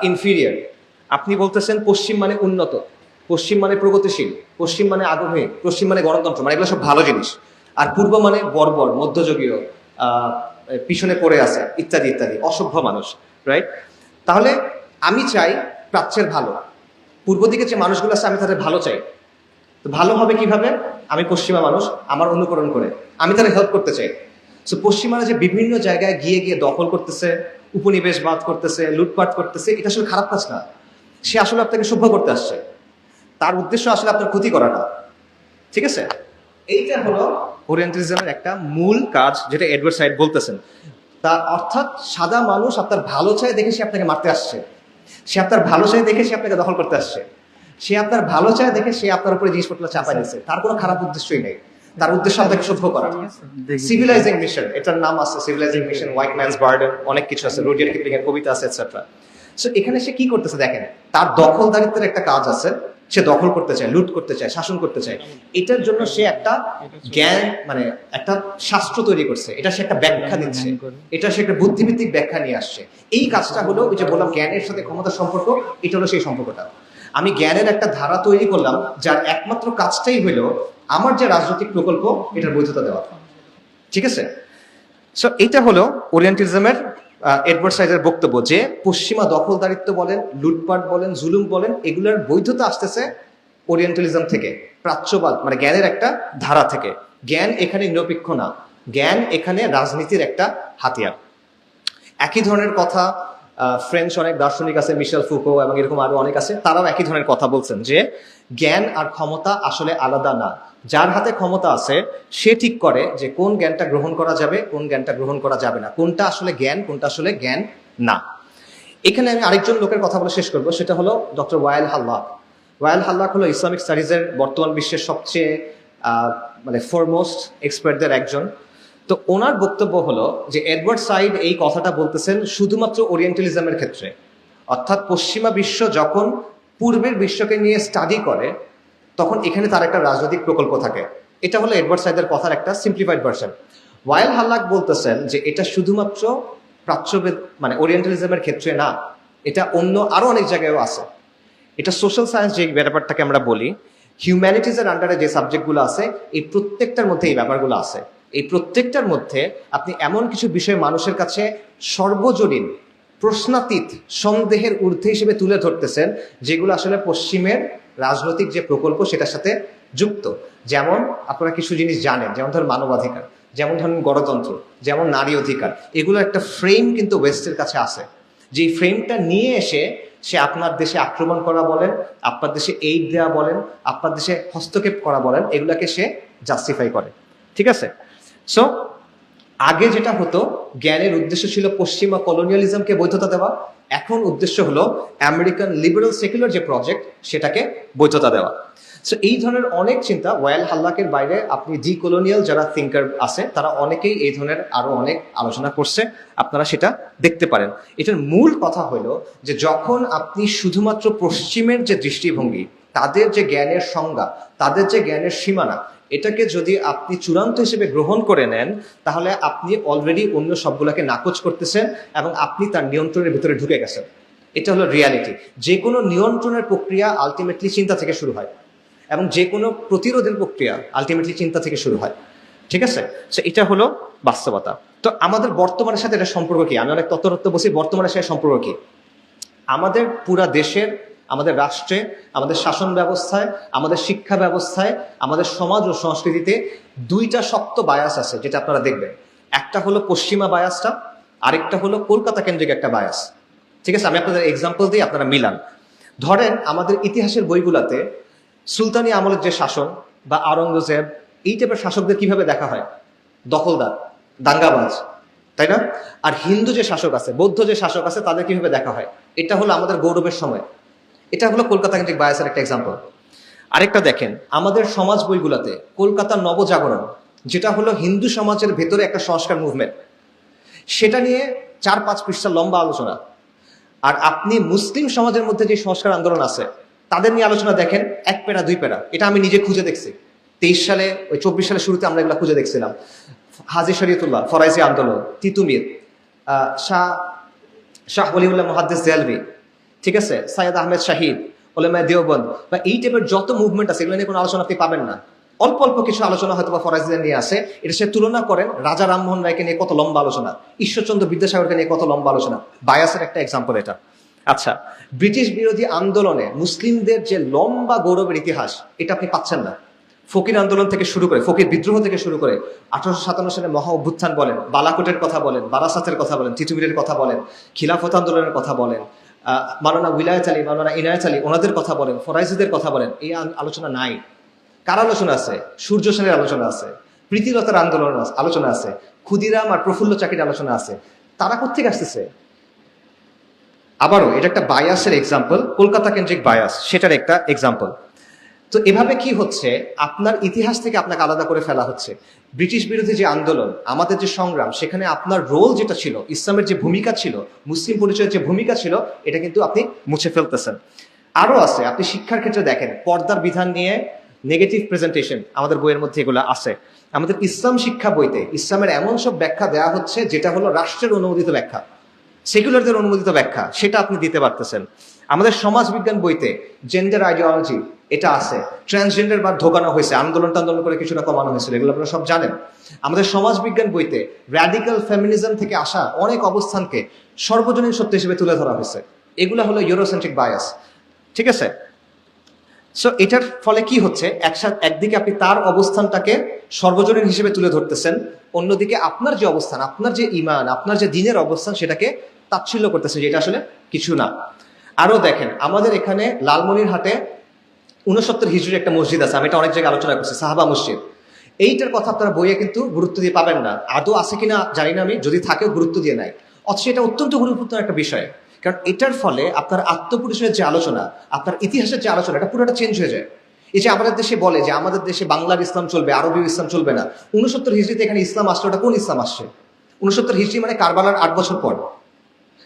ইনফিরিয়ার। আপনি বলতেছেন পশ্চিম মানে উন্নত, পশ্চিম মানে প্রগতিশীল, পশ্চিম মানে আগ্রহী, পশ্চিম মানে গণতন্ত্র, মানে এগুলো সব ভালো জিনিস। আর পূর্ব মানে বর্বর, মধ্যযুগীয়, পিছনে পড়ে আছে, ইত্যাদি ইত্যাদি, অসভ্য মানুষ। রাইট? তাহলে আমি চাই প্রাচ্যের ভালো, পূর্ব দিকে যে মানুষগুলো আছে আমি তাদের ভালো চাই। তো ভালো হবে কিভাবে? আমি পশ্চিমা মানুষ, আমার অনুকরণ করে আমি তাদের হেল্প করতে চাই। সো পশ্চিমারা যে বিভিন্ন জায়গায় গিয়ে গিয়ে দখল করতেছে, উপনিবেশবাদ করতেছে, লুটপাট করতেছে, এটা আসলে খারাপ কাজ না। সে আসলে আপনাকে সভ্য করতে আসছে, তার উদ্দেশ্য আসলে আপনার ক্ষতি করা না। ঠিক আছে? এইটা হলো ওরিয়েন্টালিজমের একটা মূল কাজ, যেটা এডওয়ার্ড সাইড বলতেছেন। তার অর্থাৎ সাদা মানুষ আপনার ভালো চায় দেখে সে আপনাকে মারতে আসছে, সে আপনার ভালো চায় দেখে সে আপনাকে দখল করতে আসছে, সে আপনার ভালো চায় দেখে সে আপনার উপরে জিনিসপত্র চাপাই নিচ্ছে। তার কোনো খারাপ উদ্দেশ্যই নেই, তার উদ্দেশ্য আপনাকে সভ্য করা। সিভিলাইজিং মিশন, এটার নাম আছে সিভিলাইজিং মিশন, হোয়াইট ম্যানস বার্ডেন, অনেক কিছু আছে, রুডিয়ার্ড কিপলিং এর কবিতা আছে, এটসেট্রা। সো এখানে সে কি করতেছে দেখেন, তার দখলদারিত্বের একটা কাজ আছে, সে দখল করতে চায়, লুট করতে চায়, শাসন করতে চায়। এটার জন্য সে একটা জ্ঞান, মানে একটা শাস্ত্র তৈরি করছে, এটা সে একটা ব্যাখ্যা দিচ্ছে, এটা সে একটা বুদ্ধিভিত্তিক ব্যাখ্যা নিয়ে আসছে। এই কাজটা হলো ওই যে বললাম জ্ঞানের সাথে ক্ষমতার সম্পর্ক, এটা হলো সেই সম্পর্কটা। আমি জ্ঞানের একটা ধারা তৈরি করলাম, যার একমাত্র কাজটাই হলো আমার যে রাজনৈতিক প্রকল্প এটার বৈধতা দেওয়া। ঠিক আছে? সো এইটা হলো ওরিয়েন্টালিজমের এডওয়ার্ড সাইডের বক্তব্য, যে পশ্চিমা দখলদারিত্ব বলেন, লুটপাট বলেন, জুলুম বলেন, এগুলোর বৈধতা আসতেছে ওরিয়েন্টালিজম থেকে, প্রাচ্যবাদ মানে জ্ঞানের একটা ধারা থেকে। জ্ঞান এখানে নিরপেক্ষ না, জ্ঞান এখানে রাজনীতির একটা হাতিয়ার। একই ধরনের কথা ফ্রেঞ্চ অনেক দার্শনিক আছে, মিশেল ফুকো এবং এরকম আরো অনেক আছে, তারাও একই ধরনের কথা বলছেন যে জ্ঞান আর ক্ষমতা আসলে আলাদা না। যার হাতে ক্ষমতা আছে সে ঠিক করে যে কোন জ্ঞানটা গ্রহণ করা যাবে, কোন জ্ঞানটা গ্রহণ করা যাবে না, কোনটা আসলে জ্ঞান, কোনটা আসলে জ্ঞান না। এখানে আমি আরেকজন লোকের কথা বলে শেষ করবো, সেটা হলো ডক্টর ওয়াইল হাল্লাক। ওয়াইল হাল্লাক হলো ইসলামিক স্টাডিজের বর্তমান বিশ্বের সবচেয়ে মানে ফরমোস্ট এক্সপার্টদের একজন। তো ওনার বক্তব্য হলো যে এডওয়ার্ড সাইড এই কথাটা বলতেছেন শুধুমাত্র ওরিয়েন্টালিজমের ক্ষেত্রে, অর্থাৎ পশ্চিমা বিশ্ব যখন পূর্বের বিশ্বকে নিয়ে স্টাডি করে তখন এখানে তার একটা রাজনৈতিক প্রকল্প থাকে। এটা হলো এডওয়ার্ড সাইডের কথার একটা সিম্পলিফাইড ভার্সন। ওয়াইল হাল্লাক বলতেছেন যে এটা শুধুমাত্র প্রাচ্যবেদ মানে ওরিয়েন্টালিজমের ক্ষেত্রে না, এটা অন্য আরো অনেক জায়গায়ও আছে। এটা সোশ্যাল সায়েন্স যে ব্যাপারটাকে আমরা বলি, হিউম্যানিটিজের আন্ডারে যে সাবজেক্টগুলো আছে, এই প্রত্যেকটার মধ্যে এই ব্যাপারগুলো আছে। এই প্রত্যেকটার মধ্যে আপনি এমন কিছু বিষয় মানুষের কাছে সর্বজনীন, প্রশ্নাতীত, সন্দেহের ঊর্ধ্বে হিসেবে তুলে ধরতেছেন, যেগুলো আসলে পশ্চিমের রাজনৈতিক যে প্রকল্প সেটার সাথে যুক্ত। যেমন আপনারা কিছু জিনিস জানেন, যেমন ধরুন মানবাধিকার, যেমন ধরুন গণতন্ত্র, যেমন নারী অধিকার, এগুলো একটা ফ্রেম কিন্তু ওয়েস্টের কাছে আছে। যে ফ্রেমটা নিয়ে এসে সে আপনার দেশে আক্রমণ করা বলেন, আপনার দেশে এইড দেওয়া বলেন, আপনার দেশে হস্তক্ষেপ করা বলেন, এগুলাকে সে জাস্টিফাই করে। ঠিক আছে? সো আগে যেটা হতো, জ্ঞানের উদ্দেশ্য ছিল পশ্চিমা কলোনিয়ালিজমকে বৈধতা দেওয়া, এখন উদ্দেশ্য হলো আমেরিকান লিবারেল সেকুলার যে প্রজেক্ট সেটাকে বৈধতা দেওয়া। সো এই ধরনের অনেক চিন্তা, ওয়াল হাল্লাকের বাইরে আপনি ডিকোলোনিয়াল যারা থিঙ্কার আছে তারা অনেকেই এই ধরনের আরো অনেক আলোচনা করছে, আপনারা সেটা দেখতে পারেন। এটার মূল কথা হলো যে যখন আপনি শুধুমাত্র পশ্চিমের যে দৃষ্টিভঙ্গি, তাদের যে জ্ঞানের সংজ্ঞা, তাদের যে জ্ঞানের সীমানা, এটাকে যদি আপনি চূড়ান্ত হিসেবে গ্রহণ করে নেন, তাহলে আপনি অলরেডি অন্য সবগুলোকে নাকচ করতেছেন এবং আপনি তার নিয়ন্ত্রণের ভিতরে ঢুকে গেছেন। এটা হলো রিয়ালিটি। যে কোনো নিয়ন্ত্রণের প্রক্রিয়া আলটিমেটলি চিন্তা থেকে শুরু হয়, এবং যে কোনো প্রতিরোধের প্রক্রিয়া আলটিমেটলি চিন্তা থেকে শুরু হয়। ঠিক আছে? সো এটা হলো বাস্তবতা। তো আমাদের বর্তমানের সাথে এটা সম্পর্ক কি? আমি অনেক তত্ত্ব বলছি, বর্তমানের সাথে সম্পর্ক কি? আমাদের পুরা দেশের, আমাদের রাষ্ট্রে, আমাদের শাসন ব্যবস্থায়, আমাদের শিক্ষা ব্যবস্থায়, আমাদের সমাজ ও সংস্কৃতিতে দুইটা শক্ত বায়াস আছে, যেটা আপনারা দেখবেন। একটা হলো পশ্চিমা বায়াসটা, আরেকটা হলো কলকাতা কেন্দ্রিক একটা বায়াস। ঠিক আছে? আমি আপনাদের এক্সাম্পল দিই, আপনারা মিলান। ধরেন আমাদের ইতিহাসের বইগুলাতে সুলতানি আমলের যে শাসন বা আওরঙ্গজেব, এই টাইপের শাসকদের কিভাবে দেখা হয়? দখলদার, দাঙ্গাবাজ, তাই না? আর হিন্দু যে শাসক আছে, বৌদ্ধ যে শাসক আছে, তাদের কিভাবে দেখা হয়? এটা হলো আমাদের গৌরবের সময়। এটা হলো কলকাতা কেন্দ্রিক বায়াসের একটা এক্সাম্পল। আরেকটা দেখেন, আমাদের সমাজ বইগুলাতে কলকাতার নবজাগরণ, যেটা হলো হিন্দু সমাজের ভেতরে একটা সংস্কার মুভমেন্ট, সেটা নিয়ে 4-5 পৃষ্ঠা লম্বা আলোচনা। আর আপনি মুসলিম সমাজের মধ্যে যে সংস্কার আন্দোলন আছে, তাদের নিয়ে আলোচনা দেখেন 1 প্যারা 2 প্যারা। এটা আমি নিজে খুঁজে দেখছি। 23 সালে, ওই 24 সালের শুরুতে আমরা এগুলো খুঁজে দেখছিলাম। হাজী শরীয়তুল্লাহ, ফরাইজি আন্দোলন, তিতুমির, শাহ ওলিউল্লাহ মুহাদ্দিস দেলভি, ঠিক আছে, সাইয়েদ আহমেদ শাহিদ, ওলামায়ে দেওবন্দ, বা এই টাইপের যত মুভমেন্ট আছে, এগুলো নিয়ে কোনো আলোচনা আপনি পাবেন না। অল্প অল্প কিছু আলোচনা হয়তো বা ফরাইজিদের নিয়ে আসে। এটা সে তুলনা করেন রাজা রামমোহন রায়কে নিয়ে কত লম্বা আলোচনা, ঈশ্বরচন্দ্র বিদ্যাসাগরকে নিয়ে কত লম্বা আলোচনা। বায়াসের একটা এক্সাম্পল এটা। আচ্ছা, ব্রিটিশ বিরোধী আন্দোলনে মুসলিমদের যে লম্বা গৌরবের ইতিহাস, এটা আপনি পাচ্ছেন না। ফকির আন্দোলন থেকে শুরু করে, ফকির বিদ্রোহ থেকে শুরু করে 1857 সালে মহা অভ্যুত্থান বলেন, বালাকোটের কথা বলেন, বারাসাতের কথা বলেন, তিতুমিরের কথা বলেন, খিলাফত আন্দোলনের কথা বলেন, মাওলানা উইলায়াত আলী, মাওলানা ইনায়াত আলী, ওনাদের কথা বলেন, ফরাইজিদের কথা বলেন, এই আলোচনা নাই। কার আলোচনা আছে? সূর্য সেনের আলোচনা আছে, প্রীতিলতার আন্দোলন আলোচনা আছে, ক্ষুদিরাম আর প্রফুল্ল চাকির আলোচনা আছে। তারা কোত্থেকে আসতেছে? আবারও এটা একটা বায়াসের এক্সাম্পল, কলকাতা কেন্দ্রিক বায়াস, সেটার একটা এক্সাম্পল। তো এভাবে কি হচ্ছে, আপনার ইতিহাস থেকে আপনাকে আলাদা করে ফেলা হচ্ছে। ব্রিটিশ বিরোধী যে আন্দোলন, আমাদের যে সংগ্রাম, সেখানে আপনার রোল যেটা ছিল, ইসলামের যে ভূমিকা ছিল, মুসলিম পরিচয়ের যে ভূমিকা ছিল, এটা কিন্তু আপনি মুছে ফেলতেছেন। আরো আছে, আপনি শিক্ষার ক্ষেত্রে দেখেন, পর্দার বিধান নিয়ে নেগেটিভ প্রেজেন্টেশন আমাদের বইয়ের মধ্যে এগুলো আছে। আমাদের ইসলাম শিক্ষা বইতে ইসলামের এমন সব ব্যাখ্যা দেওয়া হচ্ছে যেটা হলো রাষ্ট্রের অনুমোদিত ব্যাখ্যা, সেকুলারদের অনুমোদিত ব্যাখ্যা, সেটা আপনি দিতে পারতেছেন। আমাদের সমাজ বিজ্ঞান বইতে জেন্ডার আইডিওলজি এটা আছে, ট্রান্সজেন্ডার বা ঢোকানো হয়েছে, আন্দোলন করে কিছুটা কমানো হয়েছিল, এগুলো আপনারা সব জানেন। আমাদের সমাজ বিজ্ঞান বইতে র্যাডিক্যাল ফেমিনিজম থেকে আসা অনেক অবস্থানকে সর্বজনীন সত্য হিসেবে তুলে ধরা হয়েছে। এগুলো হলো ইউরোসেন্ট্রিক বায়াস। ঠিক আছে? সো এটার ফলে কি হচ্ছে, একদিকে আপনি তার অবস্থানটাকে সর্বজনীন হিসেবে তুলে ধরতেছেন, অন্যদিকে আপনার যে অবস্থান, আপনার যে ইমান, আপনার যে দিনের অবস্থান, সেটাকে তাচ্ছিল্য করতেছে, যেটা আসলে কিছু না। আরো দেখেন, আমাদের এখানে লালমনিরহাটে 69 হিজরির একটা মসজিদ আছে, আমি এটা অনেক জায়গায় আলোচনা করছি, সাহাবা মসজিদ। এইটার কথা আপনারা বইয়ে কিন্তু গুরুত্ব দিয়ে পাবেন না। আদৌ আছে কিনা জানি না আমি, যদি থাকেও গুরুত্ব দিয়ে নাই। অথচ এটা অত্যন্ত গুরুত্বপূর্ণ একটা বিষয়, কারণ এটার ফলে আপনার আত্মপরিচয়ের যে আলোচনা, আপনার ইতিহাসের যে আলোচনা, এটা পুরোটা চেঞ্জ হয়ে যায়। এই যে আমাদের দেশে বলে যে আমাদের দেশে বাংলার ইসলাম চলবে, আরবীয় ইসলাম চলবে না। 69 হিজরিতে এখানে ইসলাম আসছে, ওটা কোন ইসলাম আসছে? 69 হিজরি মানে কারবালার 8 বছর পর।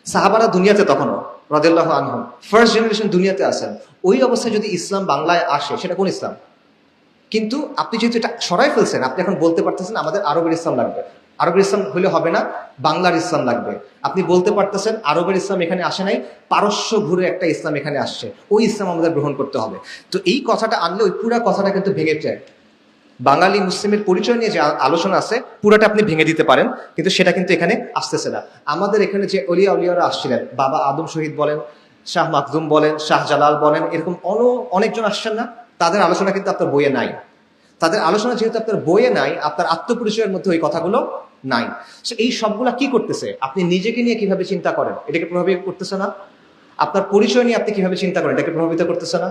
সাহাবারা দুনিয়াতে তখনও রাদিয়াল্লাহু আনহুম ফার্স্ট জেনারেশন দুনিয়াতে আছেন। ওই অবস্থায় যদি ইসলাম বাংলায় আসে, সেটা কোন ইসলাম? কিন্তু আপনি যেহেতু এটা সরাই ফেলছেন, আপনি এখন বলতে পারতেছেন আমাদের আরবের ইসলাম লাগবে। আরবের ইসলাম হলে হবে না, বাংলার ইসলাম লাগবে। আপনি বলতে পারতেছেন আরবের ইসলাম এখানে আসে নাই, পারস্য ঘুরে একটা ইসলাম এখানে আসছে, ওই ইসলাম আমাদের গ্রহণ করতে হবে। তো এই কথাটা আনলে ওই পুরা কথাটা কিন্তু ভেঙে যায়। বাঙালি মুসলিমের পরিচয় নিয়ে যে আলোচনা আছে পুরাটা আপনি ভেঙে দিতে পারেন, কিন্তু সেটা কিন্তু এখানে আসতেছে না। আমাদের এখানে যে অলিয়া উলিয়ারা আসছিলেন, বাবা আদম শহীদ বলেন, শাহ মাকদুম বলেন, শাহ জালাল বলেন, এরকম অনেকজন আসছেন না, তাদের আলোচনা কিন্তু আপনার বইয়ে নাই। তাদের আলোচনা যেহেতু আপনার বইয়ে নাই, আপনার আত্মপরিচয়ের মধ্যে ওই কথাগুলো নাই। সো এই সবগুলা কি করতেছে? আপনি নিজেকে নিয়ে কিভাবে চিন্তা করেন এটাকে প্রভাবিত করতেছে না? আপনার পরিচয় নিয়ে আপনি কিভাবে চিন্তা করেন এটাকে প্রভাবিত করতেছে না?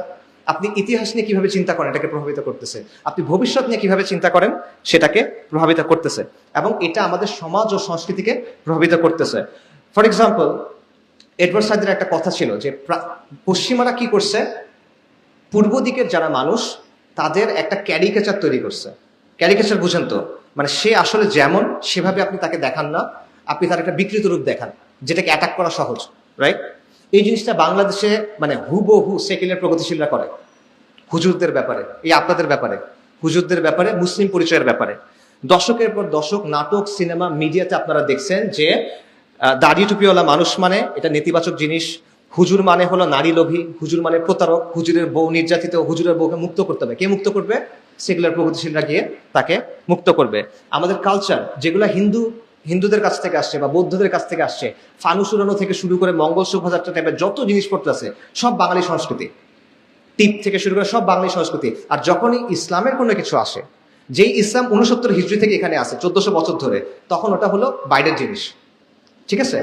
আপনি ইতিহাস নিয়ে কিভাবে চিন্তা করেন এটাকে প্রভাবিত করতেছে। আপনি ভবিষ্যৎ নিয়ে কিভাবে চিন্তা করেন সেটাকে প্রভাবিত করতেছে, এবং এটা আমাদের সমাজ ও সংস্কৃতিকে প্রভাবিত করতেছে। ফর এক্সাম্পল, এডওয়ার্ড সাইদের একটা কথা ছিল যে পশ্চিমারা কি করছে, পূর্ব দিকের যারা মানুষ তাদের একটা ক্যারিকেচার তৈরি করছে। ক্যারিকেচার বুঝেন তো, মানে সে আসলে যেমন সেভাবে আপনি তাকে দেখান না, আপনি তার একটা বিকৃত রূপ দেখান যেটাকে অ্যাটাক করা সহজ, রাইট? এই জিনিসটা বাংলাদেশে মানে হুবহু সেকুলার প্রগতিশীলরা করে, হুজুরদের ব্যাপারে, এই আপনাদের ব্যাপারে, হুজুরদের ব্যাপারে, মুসলিম পরিচয়ের ব্যাপারে। দশকের পর দশক নাটক, সিনেমা, মিডিয়াতে আপনারা দেখছেন যে দাড়ি টুপিওয়ালা মানুষ মানে এটা নেতিবাচক জিনিস, হুজুর মানে হলো নারী লোভী, হুজুর মানে প্রতারক, হুজুরের বউ নির্যাতিত, হুজুরের বউকে মুক্ত করতে হবে। কে মুক্ত করবে? সেকুলার প্রগতিশীলরা গিয়ে তাকে মুক্ত করবে। আমাদের কালচার যেগুলো হিন্দুদের কাছ থেকে আসছে বা বৌদ্ধদের কাছ থেকে আসছে, ফানুস উড়ানো থেকে শুরু করে মঙ্গল শোভাযাত্রা টাইপের যত জিনিসপত্র আছে সব বাঙালি সংস্কৃতি, টিপ থেকে শুরু করে সব বাঙালি সংস্কৃতি। আর যখনই ইসলামের কোনো কিছু আসে, যেই ইসলাম 69 হিজরি থেকে এখানে আসে 1400 বছর ধরে, তখন ওটা হলো বাইরের জিনিস। ঠিক আছে?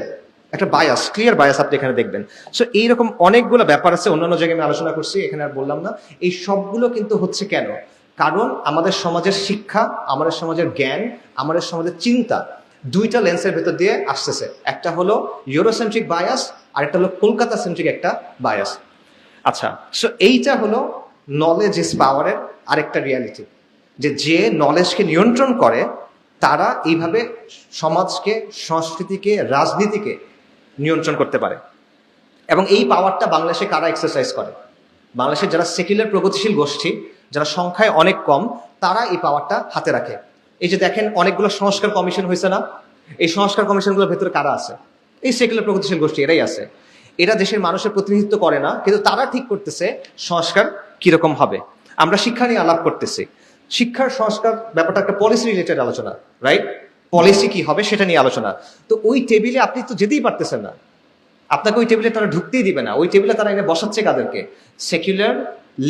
একটা বায়াস, ক্লিয়ার বায়াস আপনি এখানে দেখবেন। সো এইরকম অনেকগুলো ব্যাপার আছে, অন্যান্য জায়গায় আমি আলোচনা করছি, এখানে আর বললাম না। এই সবগুলো কিন্তু হচ্ছে কেন? কারণ আমাদের সমাজের শিক্ষা, আমাদের সমাজের জ্ঞান, আমাদের সমাজের চিন্তা দুইটা লেন্সের ভেতর দিয়ে আসতেছে। একটা হলো ইউরোসেন্ট্রিক বায়াস, আর একটা হলো কলকাতা সেন্ট্রিক একটা বায়াস। আচ্ছা, সো এইটা হলো নলেজ ইজ পাওয়ারের আরেকটা রিয়ালিটি, যে নলেজকে নিয়ন্ত্রণ করে তারা এইভাবে সমাজকে, সংস্কৃতিকে, রাজনীতিকে নিয়ন্ত্রণ করতে পারে। এবং এই পাওয়ারটা বাংলাদেশে কারা এক্সারসাইজ করে? বাংলাদেশের যারা সেকুলার প্রগতিশীল গোষ্ঠী, যারা সংখ্যায় অনেক কম, তারা এই পাওয়ারটা হাতে রাখে। এই যে দেখেন অনেকগুলো সংস্কার কমিশন হয়েছে না, এই সংস্কার কমিশনগুলোর ভেতরে কারা আছে? এই সেকুলার প্রগতিশীল গোষ্ঠী, এরাই আছে। এরা দেশের মানুষের প্রতিনিধিত্ব করে না, কিন্তু তারা ঠিক করতেছে সংস্কার কিরকম হবে। আমরা শিক্ষা নিয়ে আলাপ করতেছি, শিক্ষার সংস্কার ব্যাপারটা একটা পলিসি রিলেটেড আলোচনা, রাইট? পলিসি কি হবে সেটা নিয়ে আলোচনা। তো ওই টেবিলে আপনি তো যেতেই পারতেছেন না, আপনাকে ওই টেবিলে তারা ঢুকতেই দিবে না। ওই টেবিলে তারা এনে বসাচ্ছে কাদেরকে? সেকুলার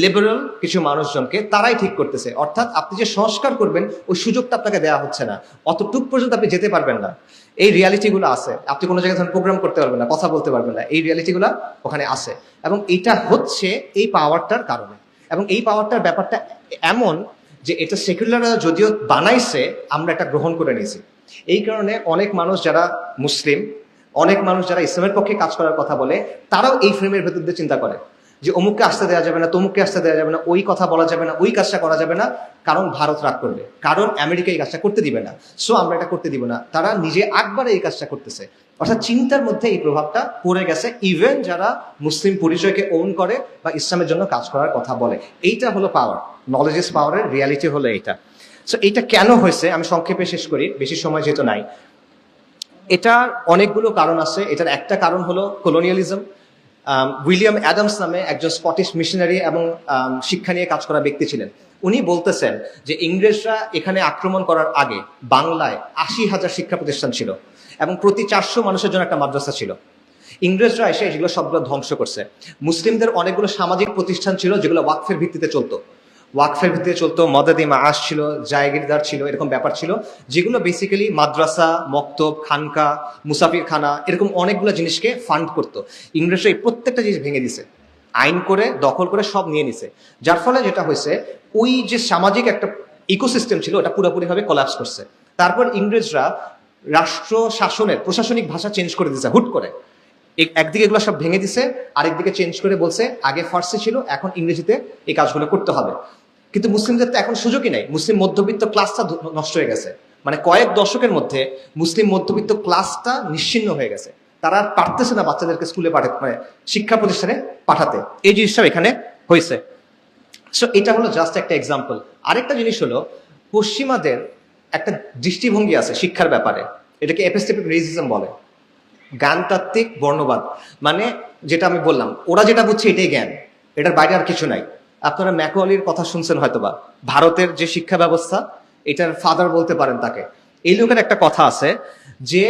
লিবারাল কিছু মানুষজনকে, তারাই ঠিক করতেছে। অর্থাৎ আপনি যে সংস্কার করবেন ওই সুযোগটা আপনাকে দেওয়া হচ্ছে না, অতটুক পর্যন্ত আপনি যেতে পারবেন না। এই রিয়ালিটিগুলো আছে, আপনি কোনো জায়গায় ধরুন প্রোগ্রাম করতে পারবেন না, কথা বলতে পারবেন না, এই রিয়ালিটিগুলো ওখানে আছে। এবং এটা হচ্ছে এই পাওয়ারটার কারণে। এবং এই পাওয়ারটার ব্যাপারটা এমন যে এটা সেকুলাররা যদিও বানাইছে, আমরা এটা গ্রহণ করে নিয়েছি। এই কারণে অনেক মানুষ যারা মুসলিম, অনেক মানুষ যারা ইসলামের পক্ষে কাজ করার কথা বলে, তারাও এই ফ্রেমের ভেতর দিয়ে চিন্তা করে যে অমুককে আসতে দেওয়া যাবে না, তমুককে আসতে দেওয়া যাবে না, ওই কথা বলা যাবে না, ওই কাজটা করা যাবে না, কারণ ভারত রাগ করবে, কারণ আমেরিকা এই কাজটা করতে দিবে না, সো আমরা এটা করতে দিব না। তারা নিজে একবারে এই কাজটা করতেছে। অর্থাৎ চিন্তার মধ্যে এই প্রভাবটা পড়ে গেছে, ইভেন যারা মুসলিম পরিচয়কে ওন করে বা ইসলামের জন্য কাজ করার কথা বলে। এইটা হলো পাওয়ার, নলেজ ইজ পাওয়ারের রিয়ালিটি হলো এইটা। সো এইটা কেন হয়েছে আমি সংক্ষেপে শেষ করি, বেশি সময় যেহেতু নাই। এটার অনেকগুলো কারণ আছে। এটার একটা কারণ হলো কলোনিয়ালিজম। উইলিয়াম অ্যাডামস নামে একজন স্কটিশ মিশনারি এবং শিক্ষা নিয়ে কাজ করা ব্যক্তি ছিলেন। উনি বলতেছেন যে ইংরেজরা এখানে আক্রমণ করার আগে বাংলায় 80,000 শিক্ষা প্রতিষ্ঠান ছিল এবং প্রতি 400 মানুষের জন্য একটা মাদ্রাসা ছিল। ইংরেজরা এসে এগুলো সবগুলো ধ্বংস করছে। মুসলিমদের অনেকগুলো সামাজিক প্রতিষ্ঠান ছিল যেগুলো ওয়াকফের ভিত্তিতে চলতো, ওয়াকফের ভিত্তিতে চলতো, মদদি মাআশ ছিল, জায়গিরদার ছিল, এরকম ব্যাপার ছিল, যেগুলো বেসিক্যালি মাদ্রাসা, মক্তব, খানকা, মুসাফির খানা, এরকম অনেকগুলো জিনিসকে ফান্ড করতো। ইংরেজরা এই প্রত্যেকটা জিনিস ভেঙে দিছে, আইন করে, দখল করে সব নিয়ে নিছে। যার ফলে যেটা হয়েছে, ওই যে সামাজিক একটা ইকোসিস্টেম ছিল ওটা পুরোপুরিভাবে কোলাপস করছে। তারপর ইংরেজরা রাষ্ট্র শাসনের প্রশাসনিক ভাষা চেঞ্জ করে দিছে হুট করে। একদিকে এগুলো সব ভেঙে দিছে, আরেকদিকে চেঞ্জ করে বলছে আগে ফার্সি ছিল, এখন ইংরেজিতে এই কাজগুলো করতে হবে। কিন্তু মুসলিমদের তো এখন সুযোগই নাই, মুসলিম মধ্যবিত্ত ক্লাসটা নষ্ট হয়ে গেছে। মানে কয়েক দশকের মধ্যে মুসলিম মধ্যবিত্ত ক্লাসটা নিশ্চিহ্ন হয়ে গেছে। তারা আর পারতেছে না বাচ্চাদেরকে স্কুলে পাঠাতে, মানে শিক্ষা প্রতিষ্ঠানে পাঠাতে। এই জিনিসটাও এখানে হয়েছে। সো এটা হলো জাস্ট একটা এক্সাম্পল। আরেকটা জিনিস হলো, পশ্চিমাদের একটা দৃষ্টিভঙ্গি আছে শিক্ষার ব্যাপারে, এটাকে এপিস্টেমিক রেসিজম বলে, জ্ঞানতাত্ত্বিক বর্ণবাদ। মানে যেটা আমি বললাম, ওরা যেটা বুঝছে এটাই জ্ঞান, এটার বাইরে আর কিছু নাই। আপনারা ম্যাকওয়ালির কথা শুনছেন হয়তোবা, ভারতের যে শিক্ষা ব্যবস্থা, এটার ফাদার বলতে পারেন তাকে। এই লোকের একটা কথা আছে যে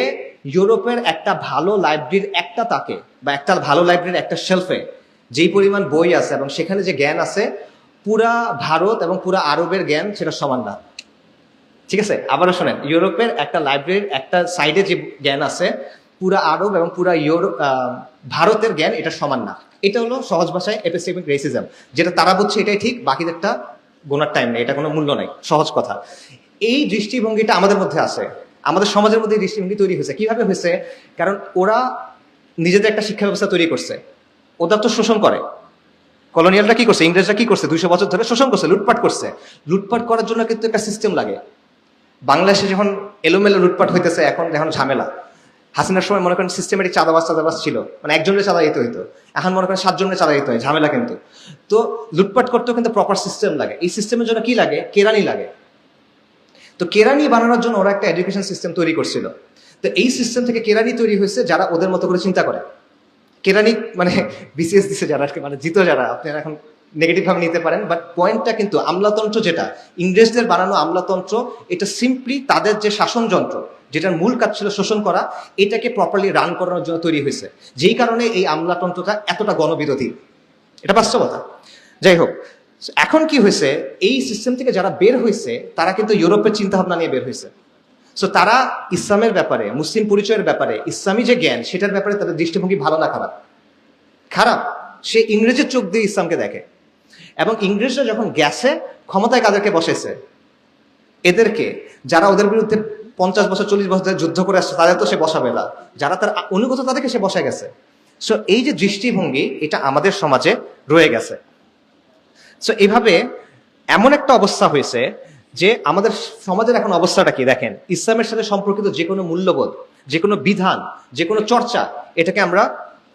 ইউরোপের একটা ভালো লাইব্রেরির একটা তাকে বা একটা ভালো লাইব্রেরির একটা শেলফে যেই পরিমাণ বই আছে এবং সেখানে যে জ্ঞান আছে, পুরা ভারত এবং পুরা আরবের জ্ঞান সেটা সমান না। ঠিক আছে, আবারও শোনেন, ইউরোপের একটা লাইব্রেরির একটা সাইডে যে জ্ঞান আছে, পুরা আরব এবং পুরা ভারতের জ্ঞান এটা সমান না। এটা হলো সহজ ভাষায় এপিস্টেমিক রেসিজম, যেটা তারা বুঝছে এটাই ঠিক, বাকিদেরটা গোনার টাইম নেই, এটা কোনো মূল্য নাই, সহজ কথা। এই দৃষ্টিভঙ্গিটা আমাদের মধ্যে আছে, আমাদের সমাজের মধ্যে এই দৃষ্টিভঙ্গি তৈরি হয়েছে। কিভাবে হয়েছে? কারণ ওরা নিজেদের একটা শিক্ষা ব্যবস্থা তৈরি করছে, ওরা তো শোষণ করে। কলোনিয়ালরা কি করছে, ইংরেজরা কি করছে, 200 বছর ধরে শোষণ করছে, লুটপাট করছে। লুটপাট করার জন্য কিন্তু একটা সিস্টেম লাগে। বাংলাদেশে যখন এলোমেলো লুটপাট হইতেছে, এখন যখন ঝামেলা, হাসিনার সময় মনে করেন সিস্টেমেটিক চাঁদাবাজ ছিল, মানে একজনের চাঁদা দিতে হইতো, এখন মনে করেন 7 জনের চাঁদা দিতে হয়, ঝামেলা কিন্তু। তো লুটপাট করতেও কিন্তু প্রপার সিস্টেম লাগে। এই সিস্টেমের জন্য কি লাগে? কেরানি লাগে। তো কেরানি বানানোর জন্য ওরা একটা এডুকেশন সিস্টেম তৈরি করছিল। তো এই সিস্টেম থেকে কেরানি তৈরি হয়েছে যারা ওদের মতো করে চিন্তা করে। কেরানি মানে বিসিএস দিছে যারা, মানে জিতো যারা, আপনারা এখন নেগেটিভ ভাবে নিতে পারেন, বাট পয়েন্টটা কিন্তু আমলাতন্ত্র, যেটা ইংরেজদের বানানো আমলাতন্ত্র, এটা সিম্পলি তাদের যে শাসন যন্ত্র, যেটার মূল কাজ ছিল শোষণ করা, এটাকে প্রপারলি রান করানোর জন্য তৈরি হয়েছে। যেই কারণে এই আমলাতন্ত্রটা এতটা গণবিরোধী, এটা বাস্তবতা। যাই হোক, এখন কি হয়েছে, এই সিস্টেম থেকে যারা বের হয়েছে তারা কিন্তু ইউরোপের চিন্তা ভাবনা নিয়ে বের হয়েছে। সো তারা ইসলামের ব্যাপারে, মুসলিম পরিচয়ের ব্যাপারে, ইসলামী যে জ্ঞান সেটার ব্যাপারে তাদের দৃষ্টিভঙ্গি ভালো না খারাপ? খারাপ। সে ইংরেজের চোখ দিয়ে ইসলামকে দেখে। এবং ইংরেজরা যখন গেছে, ক্ষমতায় কাদেরকে বসেছে? এদেরকে, যারা ওদের বিরুদ্ধে 50 বছর 40 বছর ধরে যুদ্ধ করে আসছে, তাদের তো সে বসাবে না। যারা তার অনুগত, তাদেরকে সে বসে গেছে। সো এই যে দৃষ্টিভঙ্গি, এটা আমাদের সমাজে রয়ে গেছে। সো এইভাবে এমন একটা অবস্থা হয়েছে যে আমাদের সমাজের এখন অবস্থাটা কি দেখেন, ইসলামের সাথে সম্পর্কিত যে কোনো মূল্যবোধ, যে কোনো বিধান, যে কোনো চর্চা, এটাকে আমরা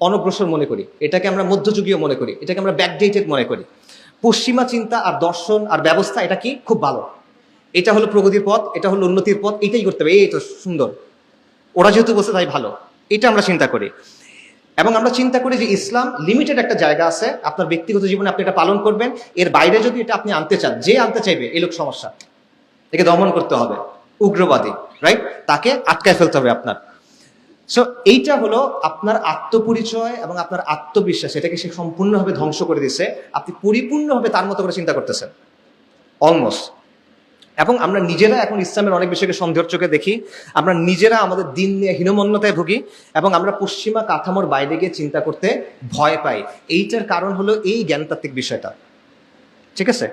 অনগ্রসর মনে করি, এটাকে আমরা মধ্যযুগীয় মনে করি, এটাকে আমরা ব্যাকডেটেড মনে করি। পশ্চিমা চিন্তা আর দর্শন আর ব্যবস্থা, এটা কি খুব ভালো, এটা হলো প্রগতির পথ, এটা হলো উন্নতির পথ, এটাই করতে হবে, এই তো সুন্দর, ওরা যেহেতু বলছে তাই ভালো, এটা আমরা চিন্তা করি। এবং আমরা চিন্তা করি যে ইসলাম লিমিটেড একটা জায়গা আছে, আপনার ব্যক্তিগত জীবনে আপনি এটা পালন করবেন, এর বাইরে যদি এটা আপনি আনতে চান, যে আনতে চাইবে এই লোক সমস্যা, একে দমন করতে হবে, উগ্রবাদী, রাইট, তাকে আটকায় ফেলতে হবে আপনার। সো এইটা হলো আপনার আত্মপরিচয় এবং আপনার আত্মবিশ্বাস, এটাকে সে সম্পূর্ণভাবে ধ্বংস করে দিচ্ছে। আপনি পরিপূর্ণভাবে তার মতো করে চিন্তা করতেছেন অলমোস্ট। এবং আমরা নিজেরা এখন ইসলামের অনেক বিষয়কে সন্দেহের চোখে দেখি, আমরা নিজেরা আমাদের দিন নিয়ে হীনমন্যতায় ভুগি, এবং আমরা পশ্চিমা কাঠামোর বাইরে গিয়ে চিন্তা করতে ভয় পাই। এইটার কারণ হলো এই জ্ঞানতাত্ত্বিক বিষয়টা। ঠিক আছে,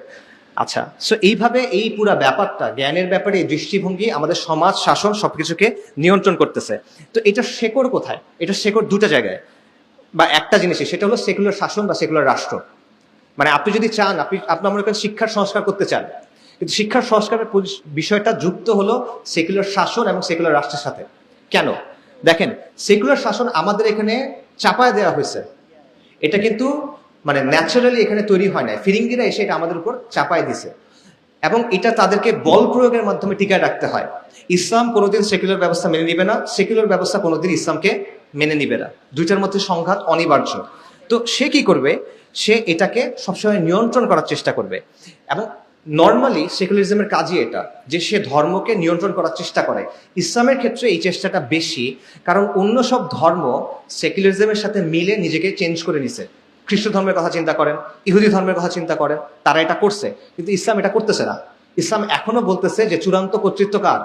আচ্ছা। সো এইভাবে এই পুরা ব্যাপারটা, জ্ঞানের ব্যাপারে এই দৃষ্টিভঙ্গি আমাদের সমাজ, শাসন সবকিছুকে নিয়ন্ত্রণ করতেছে। তো এটা শেকড় কোথায়? এটা শেকড় দুটো জায়গায় বা একটা জিনিসই, সেটা হলো সেকুলার শাসন বা সেকুলার রাষ্ট্র। মানে আপনি যদি চান, আপনার মনে করেন শিক্ষার সংস্কার করতে চান, কিন্তু শিক্ষার সংস্কারের বিষয়টা যুক্ত হলো সেকুলার শাসন এবং সেকুলার রাষ্ট্রের সাথে। কেন? দেখেন, সেকুলার শাসন আমাদের এখানে চাপায় দেওয়া হয়েছে, এটা কিন্তু মানে ন্যাচারালি এখানে তৈরি হয় না, ফিরিঙ্গিরা এসে এটা আমাদের উপর চাপায় দিছে, এবং এটা তাদেরকে বল প্রয়োগের মাধ্যমে টিকায় রাখতে হয়। ইসলাম কোনোদিন সেকুলার ব্যবস্থা মেনে নিবে না, সেকুলার ব্যবস্থা কোনোদিন ইসলামকে মেনে নিবে না, দুইটার মধ্যে সংঘাত অনিবার্য। তো সে কি করবে? সে এটাকে সবসময় নিয়ন্ত্রণ করার চেষ্টা করবে। এবং নর্মালি সেকুলারিজমের কাজই এটা, যে সে ধর্মকে নিয়ন্ত্রণ করার চেষ্টা করে। ইসলামের ক্ষেত্রে এই চেষ্টাটা বেশি, কারণ অন্য সব ধর্ম সেকুলারিজমের সাথে মিলে নিজেকে চেঞ্জ করে নিছে। খ্রিস্ট ধর্মের কথা চিন্তা করেন, ইহুদি ধর্মের কথা চিন্তা করেন, তারা এটা করছে, কিন্তু ইসলাম এটা করতেছে না। ইসলাম এখনো বলতেছে যে চূড়ান্ত কর্তৃত্ব কার?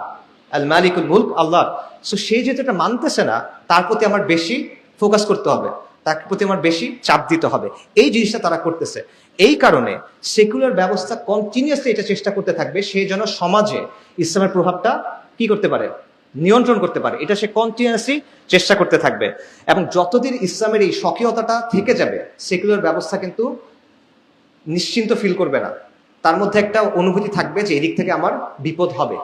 আল মালিকুল মুলক, আল্লাহ। সো সে যেহেতু এটা মানতেছে না, তার প্রতি আমার বেশি ফোকাস করতে হবে, তার প্রতি আমার বেশি চাপ দিতে হবে, এই জিনিসটা তারা করতেছে। এই কারণে সেকুলার ব্যবস্থা কন্টিনিউয়াসলি এটা চেষ্টা করতে থাকবে সে যেন সমাজে ইসলামের প্রভাবটা কি করতে পারে, নিয়ন্ত্রণ করতে পারে। এটা সে কন্টিনিউয়াসলি চেষ্টা করতে থাকবে, এবং যতদিন ইসলামের এই স্বকীয়তাটা থেকে যাবে, সেকুলার ব্যবস্থা কিন্তু নিশ্চিন্ত ফিল করবে না, তার মধ্যে একটা অনুভূতি থাকবে যে এদিক থেকে আমার বিপদ হবে।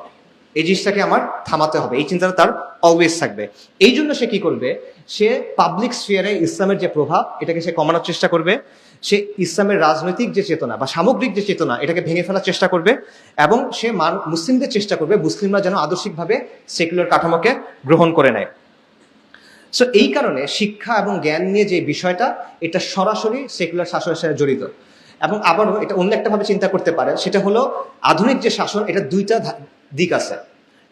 এই জিনিসটাকে আমার থামাতে হবে, এই চিন্তাটা তার অলওয়েজ থাকবে। এই জন্য সে কি করবে, সে পাবলিক স্ফিয়ারে ইসলামের যে প্রভাব এটাকে সে কমানোর চেষ্টা করবে, সে ইসলামের রাজনৈতিক যে চেতনা বা সামগ্রিক যে চেতনা এটাকে ভেঙে ফেলার চেষ্টা করবে, এবং সে মুসলিমদের চেষ্টা করবে মুসলিমরা যেন আদর্শিকভাবে সেকুলার কাঠামোকে গ্রহণ করে নেয়। সো এই কারণে শিক্ষা এবং জ্ঞান নিয়ে যে বিষয়টা, এটা সরাসরি সেকুলার শাসনের সাথে জড়িত। এবং আবারও এটা অন্য একটা ভাবে চিন্তা করতে পারে, সেটা হলো আধুনিক যে শাসন, এটা দুইটা দিক আছে।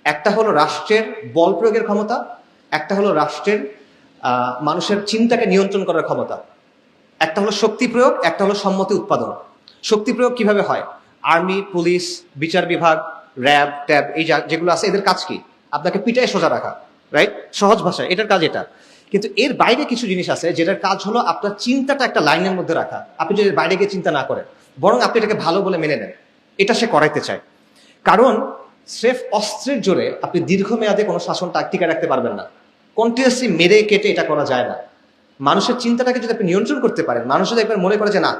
একটা হলো রাষ্ট্রের বল প্রয়োগের ক্ষমতা, একটা হলো রাষ্ট্রের মানুষের চিন্তাকে নিয়ন্ত্রণ করার ক্ষমতা। একটা হলো শক্তি প্রয়োগ, একটা হলো সম্মতি উৎপাদন। শক্তি প্রয়োগ কিভাবে হয়? আর্মি, পুলিশ, বিচার বিভাগ, র্যাব, ট্যাব, এই যেগুলো আছে, এদের কাজ কি? আপনাকে পিটায় সোজা রাখা, রাইট? সহজ ভাষায় এটার কাজ এটা। কিন্তু এর বাইরে কিছু জিনিস আছে যেটার কাজ হলো আপনার চিন্তাটা একটা লাইনের মধ্যে রাখা। আপনি যদি বাইরে গিয়ে চিন্তা না করেন, বরং আপনি এটাকে ভালো বলে মেনে নেন, এটা সে করাইতে চায়। কারণ স্রেফ অস্ত্রের জোরে আপনি দীর্ঘমেয়াদে কোনো শাসন টিকে রাখতে পারবেন না। কন্টিনিউয়াসলি মেরে কেটে এটা করা যায় না। মানুষের চিন্তাটাকে যদি আপনি নিয়ন্ত্রণ করতে পারেন, মানুষ যদি একবার মনে করে যে না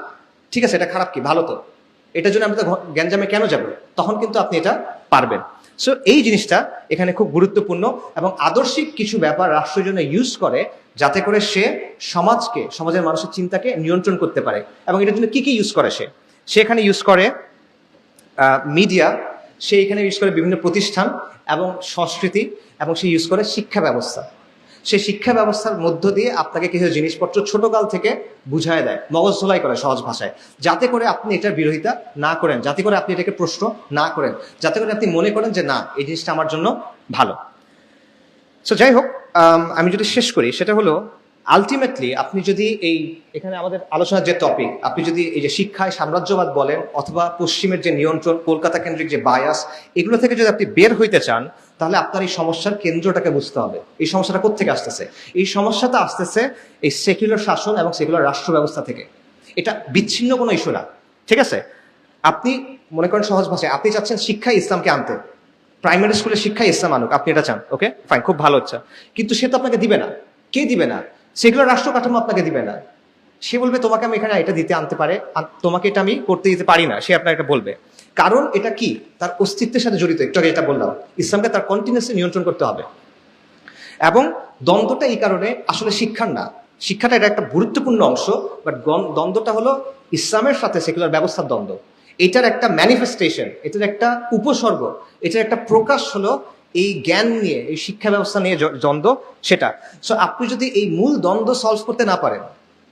ঠিক আছে, এটা খারাপ কি, ভালো তো, এটার জন্য আমরা গ্যাঞ্জামে কেন যাব, তখন কিন্তু আপনি এটা পারবেন। সো এই জিনিসটা এখানে খুব গুরুত্বপূর্ণ, এবং আদর্শিক কিছু ব্যাপার রাষ্ট্রের জন্য ইউজ করে যাতে করে সে সমাজকে, সমাজের মানুষের চিন্তাকে নিয়ন্ত্রণ করতে পারে। এবং এটার জন্য কি কি ইউজ করে সে এখানে ইউজ করে মিডিয়া, সে এখানে ইউজ করে বিভিন্ন প্রতিষ্ঠান এবং সংস্কৃতি, এবং সে ইউজ করে শিক্ষা ব্যবস্থা। সে শিক্ষা ব্যবস্থার মধ্য দিয়ে আপনাকে কিছু জিনিসপত্র ছোটকাল থেকে বুঝায় দেয়, মগজ ধোলাই করে সহজ ভাষায়, যাতে করে আপনি এটার বিরোধিতা না করেন, যাতে করে আপনি এটাকে প্রশ্ন না করেন, যাতে করে আপনি মনে করেন যে না, এই জিনিসটা আমার জন্য ভালো। সো যাই হোক, আমি যদি শেষ করি, সেটা হলো আলটিমেটলি আপনি যদি এখানে আমাদের আলোচনার যে টপিক, আপনি যদি এই যে শিক্ষায় সাম্রাজ্যবাদ বলেন অথবা পশ্চিমের যে নিয়ন্ত্রণ, কলকাতা কেন্দ্রিক যে বায়াস, এগুলো থেকে যদি আপনি বের হইতে চান, তাহলে আপনার এই সমস্যার কেন্দ্রটাকে বুঝতে হবে। এই সমস্যাটা কোত্থেকে আসতেছে? এই সমস্যাটা আসতেছে এই সেকুলার শাসন এবং সেকুলার রাষ্ট্র ব্যবস্থা থেকে। এটা বিচ্ছিন্ন কোনো ইস্যু না, ঠিক আছে? আপনি মনে করেন সহজ ভাষায় আপনি চাচ্ছেন শিক্ষায় ইসলামকে আনতে, প্রাইমারি স্কুলের শিক্ষায় ইসলাম আনুক, আপনি এটা চান, ওকে ফাইন, খুব ভালো হচ্ছে। কিন্তু সে তো আপনাকে দিবে না। কে দিবে না? সেগুলো রাষ্ট্র কাঠামো আপনাকে দিবে না। সে বলবে তোমাকে আমি এখানে এটা দিতে আনতে পারে, তোমাকে এটা আমি করতে দিতে পারি না, সে আপনাকে বলবে। কারণ এটা কি, তার অস্তিত্বের সাথে জড়িত। একটু আগে যেটা বললাম, ইসলামকে তার কন্টিনিউয়াসলি নিয়ন্ত্রণ করতে হবে। এবং দ্বন্দ্বটা এই কারণে আসলে শিক্ষার না, শিক্ষাটা এটা একটা গুরুত্বপূর্ণ অংশ, বাট দ্বন্দ্বটা হলো ইসলামের সাথে সেকুলার ব্যবস্থার দ্বন্দ্ব। এটার একটা ম্যানিফেস্টেশন, এটার একটা উপসর্গ, এটার একটা প্রকাশ হলো এই জ্ঞান নিয়ে, এই শিক্ষা ব্যবস্থা নিয়ে দ্বন্দ্ব, সেটা। সো আপনি যদি এই মূল দ্বন্দ্ব সলভ করতে না পারেন,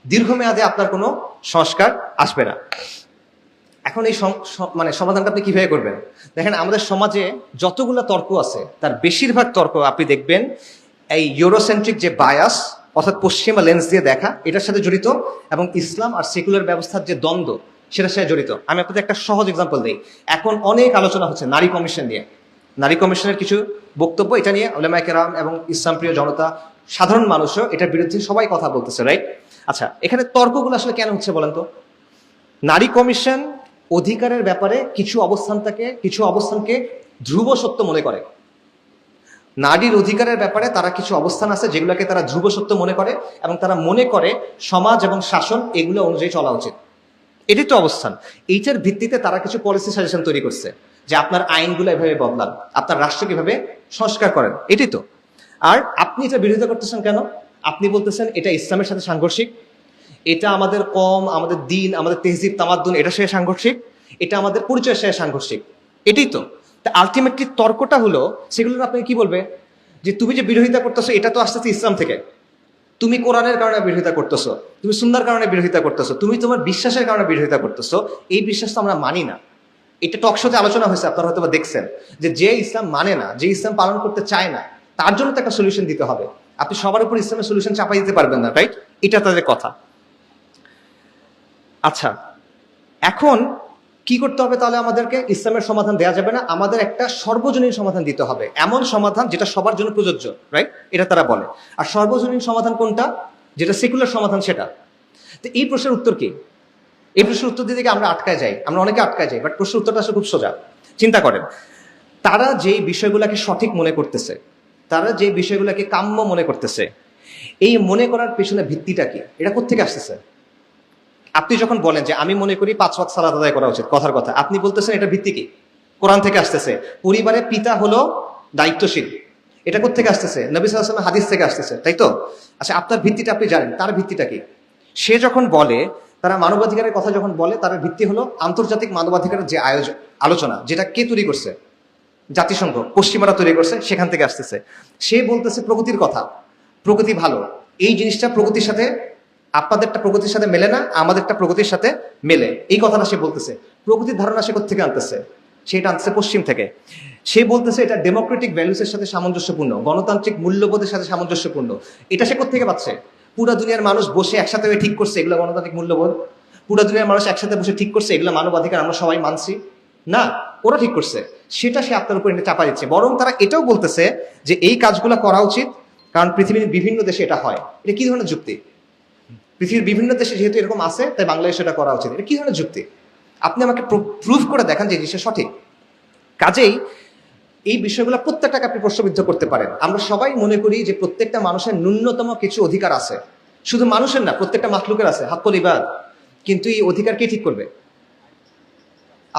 দীর্ঘমেয়াদে আপনার কোনো সংস্কার আসবে না। এখন এই মানে সমাধানটা আপনি কিভাবে করবেন? দেখেন, আমাদের সমাজে যতগুলো তর্ক আছে তার বেশিরভাগ তর্ক আপনি দেখবেন এই ইউরোসেন্ট্রিক যে বায়াস, অর্থাৎ পশ্চিমা লেন্স দিয়ে দেখা, এটার সাথে জড়িত, এবং ইসলাম আর সেকুলার ব্যবস্থার যে দ্বন্দ্ব সেটার সাথে জড়িত। আমি আপনাদের একটা সহজ এক্সাম্পল দিই। এখন অনেক আলোচনা হচ্ছে নারী কমিশন নিয়ে, নারী কমিশনের কিছু বক্তব্য, এটা নিয়ে উলামায়ে কেরাম এবং ইসলামপ্রিয় জনতা, সাধারণ মানুষও এটার বিরুদ্ধে সবাই কথা বলতেছে, রাইট? আচ্ছা, এখানে তর্কগুলো আসলে কেন হচ্ছে বলেন তো? নারী কমিশন অধিকারের ব্যাপারে কিছু অবস্থানকে ধ্রুব সত্য মনে করে। নারীর অধিকারের ব্যাপারে তারা কিছু অবস্থান আছে যেগুলোকে তারা ধ্রুব সত্য মনে করে, এবং তারা মনে করে সমাজ এবং শাসন এগুলো অনুযায়ী চলা উচিত। এটাই তো অবস্থান। এইটার ভিত্তিতে তারা কিছু পলিসি সাজেশন তৈরি করছে যে আপনার আইনগুলো এভাবে বদলান, আপনার রাষ্ট্রকে এভাবে সংস্কার করেন, এটাই তো। আর আপনি এটা বিরোধিতা করতেছেন কেন? আপনি বলতেছেন এটা ইসলামের সাথে সাংঘর্ষিক, এটা আমাদের আমাদের দিন, আমাদের তেহজিব তামাদ্দুন, এটা সাথে সাংঘর্ষিক, এটা আমাদের পরিচয়ের সাথে সাংঘর্ষিক, এটাই তো। আলটিমেটলি তর্কটা হলো, সেগুলো আপনি কি বলবে যে তুমি যে বিরোধিতা করতেছো এটা তো আসতেছে ইসলাম থেকে, তুমি কোরআনের কারণে বিরোধিতা করতেছো, তুমি সুন্নাহর কারণে বিরোধিতা করতেছো, তুমি তোমার বিশ্বাসের কারণে বিরোধিতা করতেছো। এই বিশ্বাস তো আমরা মানি না। এটা টক শোতে আলোচনা হয়েছে, আপনারা হয়তো দেখছেন, যে ইসলাম মানে না, যে ইসলাম পালন করতে চায় না, তার জন্য তো একটা সলিউশন দিতে হবে। আপনি সবার উপর ইসলামের সলিউশন চাপাই দিতে পারবেন না, রাইট? এটা তাদের কথা। আচ্ছা, এখন কি করতে হবে তাহলে? আমাদেরকে ইসলামের সমাধান দেওয়া যাবে না, আমাদের একটা সর্বজনীন সমাধান দিতে হবে, এমন সমাধান যেটা সবার জন্য প্রযোজ্য, রাইট? এটা তারা বলে। আর সর্বজনীন সমাধান কোনটা? যেটা সেকুলার সমাধান, সেটা। তো এই প্রশ্নের উত্তর কি? এই প্রশ্নের উত্তর দিতে গিয়ে আমরা আটকায় যাই, আমরা অনেকে আটকায় যাই, বাট প্রশ্নের উত্তরটা আসলে খুব সোজা। চিন্তা করেন, তারা যেই বিষয়গুলোকে সঠিক মনে করতেছে, তারা যে বিষয়গুলোকে কাম্য মনে করতেছে, এই মনে করার পেছনে ভিত্তিটা কি? এটা কোত্থেকে আসতেছে? আপনি যখন বলেন যে আমি মনে করি 5 ওয়াক্ত সালাত আদায় করা উচিত, কথার কথা, আপনি বলতেছেন এটা ভিত্তি কি? কোরআন থেকে আসতেছে। পরিবারের পিতা হলো দায়িত্বশীল, এটা কোত্থেকে আসতেছে? নবী সাল্লাল্লাহু আলাইহি ওয়াসাল্লাম হাদিস থেকে আসতেছে, তাই তো? আচ্ছা, আপনার ভিত্তিটা আপনি জানেন, তার ভিত্তিটা কি? সে যখন বলে, তারা মানবাধিকারের কথা যখন বলে, তার ভিত্তি হলো আন্তর্জাতিক মানবাধিকারের যে আলোচনা, যেটা কে তৈরি করছে? জাতিসংঘ, পশ্চিমারা তৈরি করছে, সেখান থেকে আসতেছে। সে বলতেছে প্রকৃতির কথা, প্রকৃতি ভালো, এই জিনিসটা প্রকৃতির সাথে, আপনাদেরটা প্রকৃতির সাথে মেলে না, আমাদেরটা প্রকৃতির সাথে মেলে, এই কথাটা সে বলতেছে। প্রকৃতির ধারণা সে কোত্থেকে আনতেছে? সেটা আনতেছে পশ্চিম থেকে। সে বলতেছে এটা ডেমোক্রেটিক ভ্যালুসের সাথে সামঞ্জস্যপূর্ণ, গণতান্ত্রিক মূল্যবোধের সাথে সামঞ্জস্যপূর্ণ। এটা সে কোত্থেকে পাচ্ছে? পুরা দুনিয়ার মানুষ বসে একসাথে হয়ে ঠিক করছে এগুলো গণতান্ত্রিক মূল্যবোধ? পুরা দুনিয়ার মানুষ একসাথে বসে ঠিক করছে এগুলো মানবাধিকার, আমরা সবাই মানছি? না, ওরা ঠিক করছে। সেটা সে আপনার উপর এনে চাপা দিচ্ছে। বরং তারা এটাও বলতেছে যে এই কাজগুলো করা উচিত, কারণ পৃথিবীর বিভিন্ন দেশে এটা হয়। এটা কি ধরনের যুক্তি? পৃথিবীর বিভিন্ন দেশে যেহেতু এরকম আছে, তাই বাংলাদেশে এটা করা উচিত। এটা কি ধরনের যুক্তি? আপনি আমাকে প্রুফ করে দেখান যে এই জিনিসটা সঠিক। কাজেই এই বিষয়গুলো প্রত্যেকটাকে আপনি প্রশ্নবিদ্ধ করতে পারেন। আমরা সবাই মনে করি যে প্রত্যেকটা মানুষের ন্যূনতম কিছু অধিকার আছে, শুধু মানুষের না, প্রত্যেকটা মাখলুকের আছে হাক্কুল ইবাদ। কিন্তু এই অধিকার কে ঠিক করবে?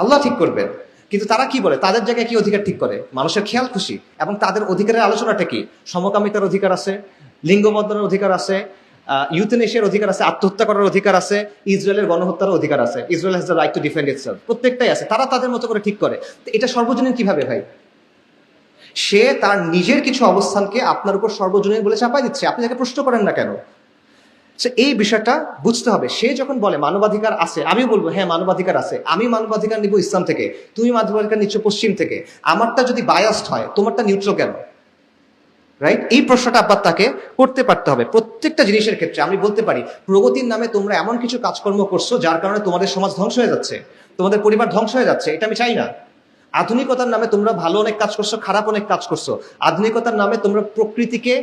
আল্লাহ ঠিক করবেন। কিন্তু তারা কি বলে, তাদের জায়গায় কি অধিকার ঠিক করে? মানুষের খেয়াল খুশি। এবং তাদের অধিকারের আলোচনাটা কি? সমকামিতার অধিকার আছে, লিঙ্গ বদলানোর অধিকার আছে, ইউথেনেশিয়ার অধিকার আছে, আত্মহত্যা করার অধিকার আছে, ইসরায়েলের গণহত্যার অধিকার আছে। Israel has the right to defend itself. প্রত্যেকটাই আছে, তারা তাদের মতো করে ঠিক করে। তো এটা সর্বজনীন কিভাবে ভাই? সে তার নিজের কিছু অবস্থানকে আপনার উপর সর্বজনীন বলে চাপাই দিচ্ছে, আপনি তাকে প্রশ্ন করেন না কেন? এই বিষয়টা বুঝতে হবে। সে যখন বলে মানবাধিকার আছে, আমি বলবো হ্যাঁ মানবাধিকার আছে, আমি মানবাধিকার নিব ইসলাম থেকে, তুমি মানবাধিকার নিচ্ছ পশ্চিম থেকে। আমারটা যদি বায়াসড হয়, তোমারটা নিউট্রাল কেন? রাইট? এই প্রশ্নটা আবার তাকে করতে পারতে হবে প্রত্যেকটা জিনিসের ক্ষেত্রে। আমি বলতে পারি প্রগতির নামে তোমরা এমন কিছু কাজকর্ম করছো যার কারণে তোমাদের সমাজ ধ্বংস হয়ে যাচ্ছে, তোমাদের পরিবার ধ্বংস হয়ে যাচ্ছে, এটা আমি চাই না। আধুনিকতার নামে তোমরা ভালো অনেক কাজ করছো, খারাপ অনেক কাজ করছো। আধুনিকতার নামে তোমরা প্রকৃতিকে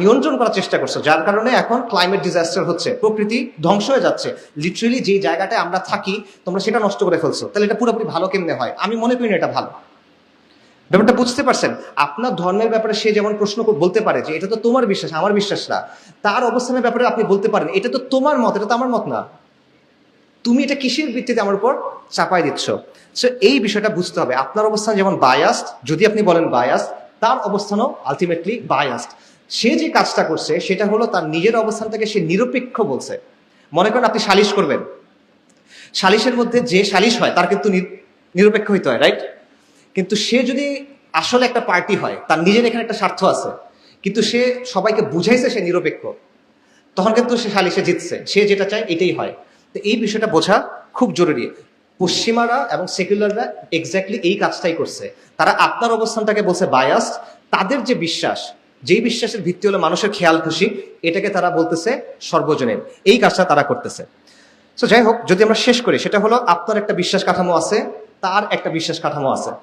নিয়ন্ত্রণ করার চেষ্টা করছো, যার কারণে এখন ক্লাইমেট ডিজাস্টার হচ্ছে, প্রকৃতি ধ্বংস হয়ে যাচ্ছে। লিটারেলি যে জায়গাটায় আমরা থাকি তোমরা সেটা নষ্ট করে ফেলছো। তাহলে এটা পুরোপুরি ভালো কেমনে হয়? আমি মনে করি না এটা ভালো। ব্যাপারটা বুঝতে পারছেন? আপনার ধর্মের ব্যাপারে সে যেমন প্রশ্ন বলতে পারে যে এটা তো তোমার বিশ্বাস, আমার বিশ্বাস না। তার অবস্থানের ব্যাপারে আপনি বলতে পারেন এটা তো তোমার মত, এটা তো আমার মত না, তুমি এটা কিসের ভিত্তিতে আমার উপর চাপাই দিচ্ছ? সো এই বিষয়টা বুঝতে হবে। আপনার অবস্থান যেমন বায়াসড, যদি আপনি বলেন বায়াসড, তার অবস্থানও আলটিমেটলি বায়াসড। সে যে কাজটা করছে সেটা হলো তার নিজের অবস্থানটাকে সে নিরপেক্ষ বলছে। মনে করেন আপনি সালিশ করবেন, সালিশের মধ্যে যে সালিশ হয় তার কিন্তু নিরপেক্ষ হইতে হয়, রাইট? কিন্তু সে যদি আসলে একটা পার্টি হয়, তার নিজের এখানে একটা স্বার্থ আছে, কিন্তু সে সবাইকে বুঝাইছে সে নিরপেক্ষ, তখন কিন্তু সে সালিশে জিতছে, সে যেটা চায় এটাই হয়। তো এই বিষয়টা বোঝা খুব জরুরি। পশ্চিমারা এবং সেকুলাররা এক্স্যাক্টলি এই কাজটাই করছে। তারা আপনার অবস্থানটাকে বলছে বায়াস, তাদের যে বিশ্বাস, যেই বিশ্বাসের ভিত্তি হলো মানুষের খেয়াল খুশি, এটাকে তারা বলতেছে সর্বজনীন। এই কাজটা তারা করতেছে। সো যাই হোক, যদি আমরা শেষ করি, সেটা হলো আপনার একটা বিশ্বাস কাঠামো আছে, তার একটা বিশ্বাস কাঠামো আছে।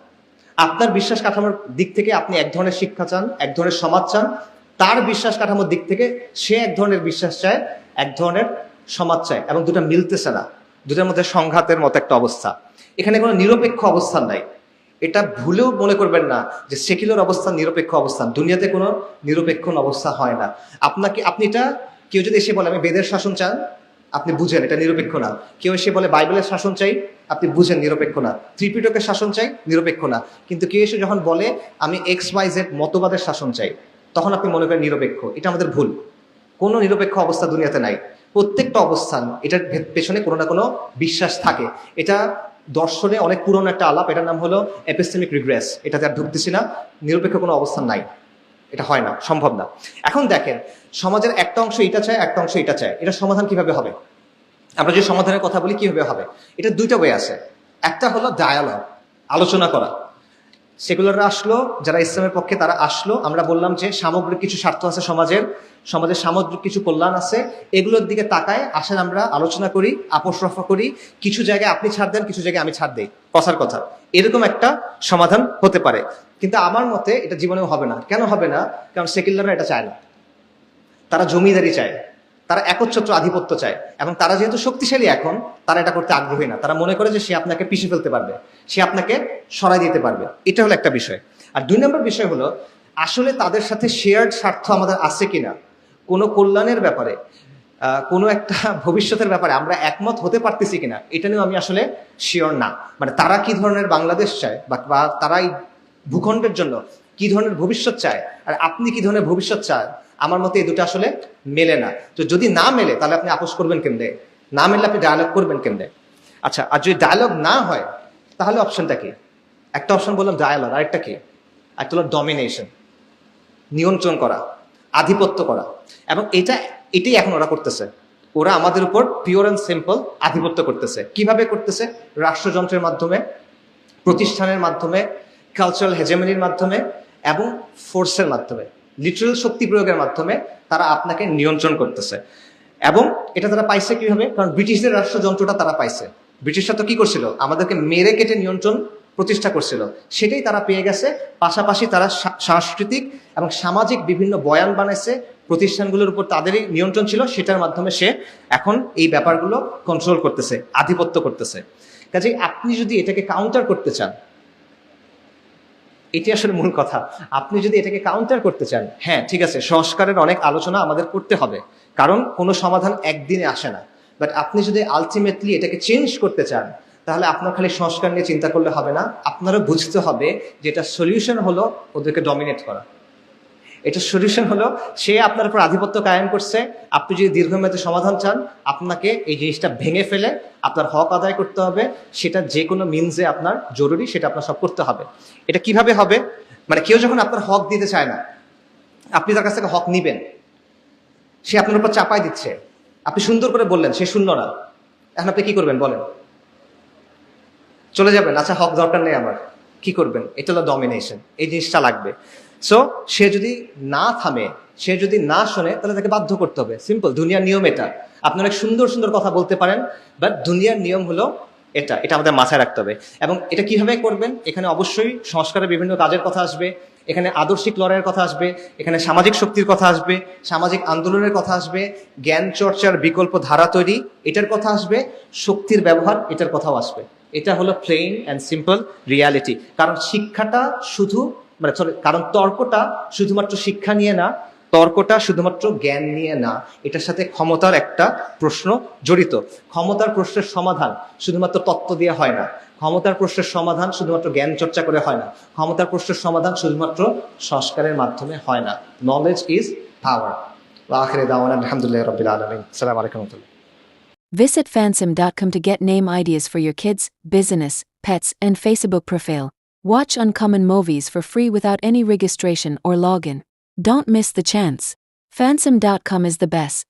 আপনার বিশ্বাস কাঠামোর দিক থেকে আপনি এক ধরনের শিক্ষা চান, এক ধরনের সমাজ চান। তার বিশ্বাস কাঠামোর দিক থেকে সে এক ধরনের বিশ্বাস চায়, এক ধরনের সমাজ চায়, এবং দুটা মিলতেছে না, দুটার মধ্যে সংঘাতের মতো একটা অবস্থা। এখানে কোনো নিরপেক্ষ অবস্থান নাই। এটা ভুলেও মনে করবেন না যে সেকুলার অবস্থান নিরপেক্ষ অবস্থান। দুনিয়াতে কোনো নিরপেক্ষ অবস্থা হয় না। আপনি এটা, কেউ যদি এসে বলে আমি বেদের শাসন চান, আপনি বুঝেন এটা নিরপেক্ষ না। কেউ এসে বলে বাইবেলের শাসন চাই, আপনি বুঝেন নিরপেক্ষ না। ত্রিপিটকের শাসন চাই, নিরপেক্ষ না। কিন্তু কেউ এসে যখন বলে আমি XYZ মতবাদের শাসন চাই, তখন আপনি মনে করেন নিরপেক্ষ। এটা আমাদের ভুল। কোনো নিরপেক্ষ অবস্থা দুনিয়াতে নাই। প্রত্যেকটা অবস্থান, এটার পেছনে কোনো না কোনো বিশ্বাস থাকে। এটা দর্শনে অনেক পুরনো একটা আলাপ, এটার নাম হলো এপিস্টেমিক রিগ্রেস। এটাতে আর ঢুকতেছি না। নিরপেক্ষ কোনো অবস্থান নাই, এটা হয় না, সম্ভব না। এখন দেখেন, সমাজের একটা অংশ এটা চায়, একটা অংশ এটা চায়, এটা সমাধান কিভাবে হবে? আমরা যে সমাধানের কথা বলি কিভাবে হবে, এটা দুইটা ওয়ে আছে। একটা হলো ডায়ালগ, আলোচনা করা। সেকুলাররা আসলো, যারা ইসলামের পক্ষে তারা আসলো, আমরা বললাম যে সামগ্রিক কিছু স্বার্থ আছে সমাজের, সমাজের সামগ্রিক কিছু কল্যাণ আছে, এগুলোর দিকে তাকায় আসেন আমরা আলোচনা করি, আপোষ রফা করি। কিছু জায়গায় আপনি ছাড় দেন, কিছু জায়গায় আমি ছাড় দেই, কথার কথা। এরকম একটা সমাধান হতে পারে। কিন্তু আমার মতে এটা জীবনেও হবে না। কেন হবে না? কারণ সেকুলাররা এটা চায় না। তারা জমিদারি চায়, তারা একচ্ছত্র আধিপত্য চায়, এবং তারা যেহেতু শক্তিশালী এখন, তারা এটা করতে আগ্রহী না। তারা মনে করে যে সে আপনাকে পিষে ফেলতে পারবে, সে আপনাকে সরাই দিতে পারবে। এটা হলো একটা বিষয়। আর দুই নম্বর বিষয় হলো, আসলে তাদের সাথে শেয়ার্ড স্বার্থ আমাদের আছে কিনা কোনো কল্যাণের ব্যাপারে। কোনো একটা ভবিষ্যতের ব্যাপারে আমরা একমত হতে পারতেছি কিনা এটা নিয়েও আমি আসলে শিওর না। মানে তারা কি ধরনের বাংলাদেশ চায় বা তারা এই ভূখণ্ডের জন্য কি ধরনের ভবিষ্যৎ চায় আর আপনি কি ধরনের ভবিষ্যৎ চান, আমার মতে এই দুটো আসলে মেলে না। তো যদি না মেলে তাহলে আপনি আপোষ করবেন কেমনে, না মেলে আপনি ডায়ালগ করবেন কেমনে? আচ্ছা, আর যদি ডায়ালগ না হয় তাহলে অপশনটা কি? একটা অপশন বললাম ডায়ালগ, আরেকটা কি? একটা হলো ডমিনেশন, নিয়ন্ত্রণ করা, আধিপত্য করা। এবং এটাই এখন ওরা করতেছে। ওরা আমাদের উপর পিওর অ্যান্ড সিম্পল আধিপত্য করতেছে। কিভাবে করতেছে? রাষ্ট্রযন্ত্রের মাধ্যমে, প্রতিষ্ঠানের মাধ্যমে, কালচারাল হেজেমনির মাধ্যমে এবং ফোর্সের মাধ্যমে, লিটারাল শক্তি প্রয়োগের মাধ্যমে তারা আপনাকে নিয়ন্ত্রণ করতেছে। এবং এটা তারা পাইছে কিভাবে? কারণ ব্রিটিশদের রাষ্ট্রযন্ত্রটা তারা পাইছে। ব্রিটিশরা তো কি করছিল? আমাদেরকে মেরে কেটে নিয়ন্ত্রণ প্রতিষ্ঠা করছিল, সেটাই তারা পেয়ে গেছে। পাশাপাশি তারা সাংস্কৃতিক এবং সামাজিক বিভিন্ন বয়ান বানাইছে, প্রতিষ্ঠানগুলোর উপর তাদেরই নিয়ন্ত্রণ ছিল, সেটার মাধ্যমে সে এখন এই ব্যাপারগুলো কন্ট্রোল করতেছে, আধিপত্য করতেছে। কাজেই আপনি যদি এটাকে কাউন্টার করতে চান, এটি আসলে মূল কথা, আপনি যদি এটাকে কাউন্টার করতে চান, হ্যাঁ ঠিক আছে, সংস্কারের অনেক আলোচনা আমাদের করতে হবে, কারণ কোনো সমাধান একদিনে আসে না। বাট আপনি যদি আলটিমেটলি এটাকে চেঞ্জ করতে চান, তাহলে আপনার খালি সংস্কার নিয়ে চিন্তা করলে হবে না, আপনারও বুঝতে হবে যে এটা সলিউশন হলো ওদেরকে ডমিনেট করা। এটা সলিউশন হলো সে আপনার উপর আধিপত্য কায়েম করছে। আপনি যদি দীর্ঘমেয়াদী সমাধান চান, আপনাকে এই জিনিসটা ভেঙে ফেলে আপনার হক আদায় করতে হবে। সেটা যে কোনো মিনসে আপনার জরুরি, সেটা আপনার সব করতে হবে। এটা কিভাবে হবে? মানে কেউ যখন আপনার হক দিতে চায় না, আপনি তার কাছ থেকে হক নিবেন, সে আপনার উপর চাপাই দিচ্ছে, আপনি সুন্দর করে বললেন, সে শুনল না, এখন আপনি কি করবেন বলেন? চলে যাবেন? আচ্ছা হক দরকার নেই আমার, কি করবেন? এটা হলো ডমিনেশন। এই জিনিসটা লাগবে। সো সে যদি না থামে, সে যদি না শোনে, তাহলে তাকে বাধ্য করতে হবে। সিম্পল, দুনিয়ার নিয়ম এটা। আপনি অনেক সুন্দর সুন্দর কথা বলতে পারেন, বাট দুনিয়ার নিয়ম হলো এটা আমাদের মাথায় রাখতে হবে। এবং এটা কিভাবে করবেন? এখানে অবশ্যই সংস্কারের বিভিন্ন কাজের কথা আসবে, এখানে আদর্শিক লড়াইয়ের কথা আসবে, এখানে সামাজিক শক্তির কথা আসবে, সামাজিক আন্দোলনের কথা আসবে, জ্ঞান চর্চার বিকল্প ধারা তৈরি এটার কথা আসবে, শক্তির ব্যবহার এটার কথাও আসবে। এটা হলো প্লেন অ্যান্ড সিম্পল রিয়ালিটি। কারণ শিক্ষাটা শুধু কারণ তর্কটা শুধুমাত্র শিক্ষা নিয়ে না, তর্কটা শুধুমাত্র জ্ঞান নিয়ে না, এটার সাথে ক্ষমতার একটা প্রশ্ন জড়িত। ক্ষমতার প্রশ্নের সমাধান শুধুমাত্র তত্ত্ব দিয়ে হয় না, ক্ষমতার প্রশ্নের সমাধান শুধুমাত্র জ্ঞান চর্চা করে হয় না, ক্ষমতার প্রশ্নের সমাধান শুধুমাত্র সংস্কারের মাধ্যমে হয় না। Knowledge is power. আখিরে দাওয়ানা আলহামদুলিল্লাহি রাব্বিল আলামিন। আসসালামু আলাইকুম ওয়া রাহমাতুল্লাহ। Visit fansam.com to get name ideas for your kids, business, pets, and Facebook profile. Watch Uncommon Movies for free without any registration or login. Don't miss the chance. Fansam.com is the best.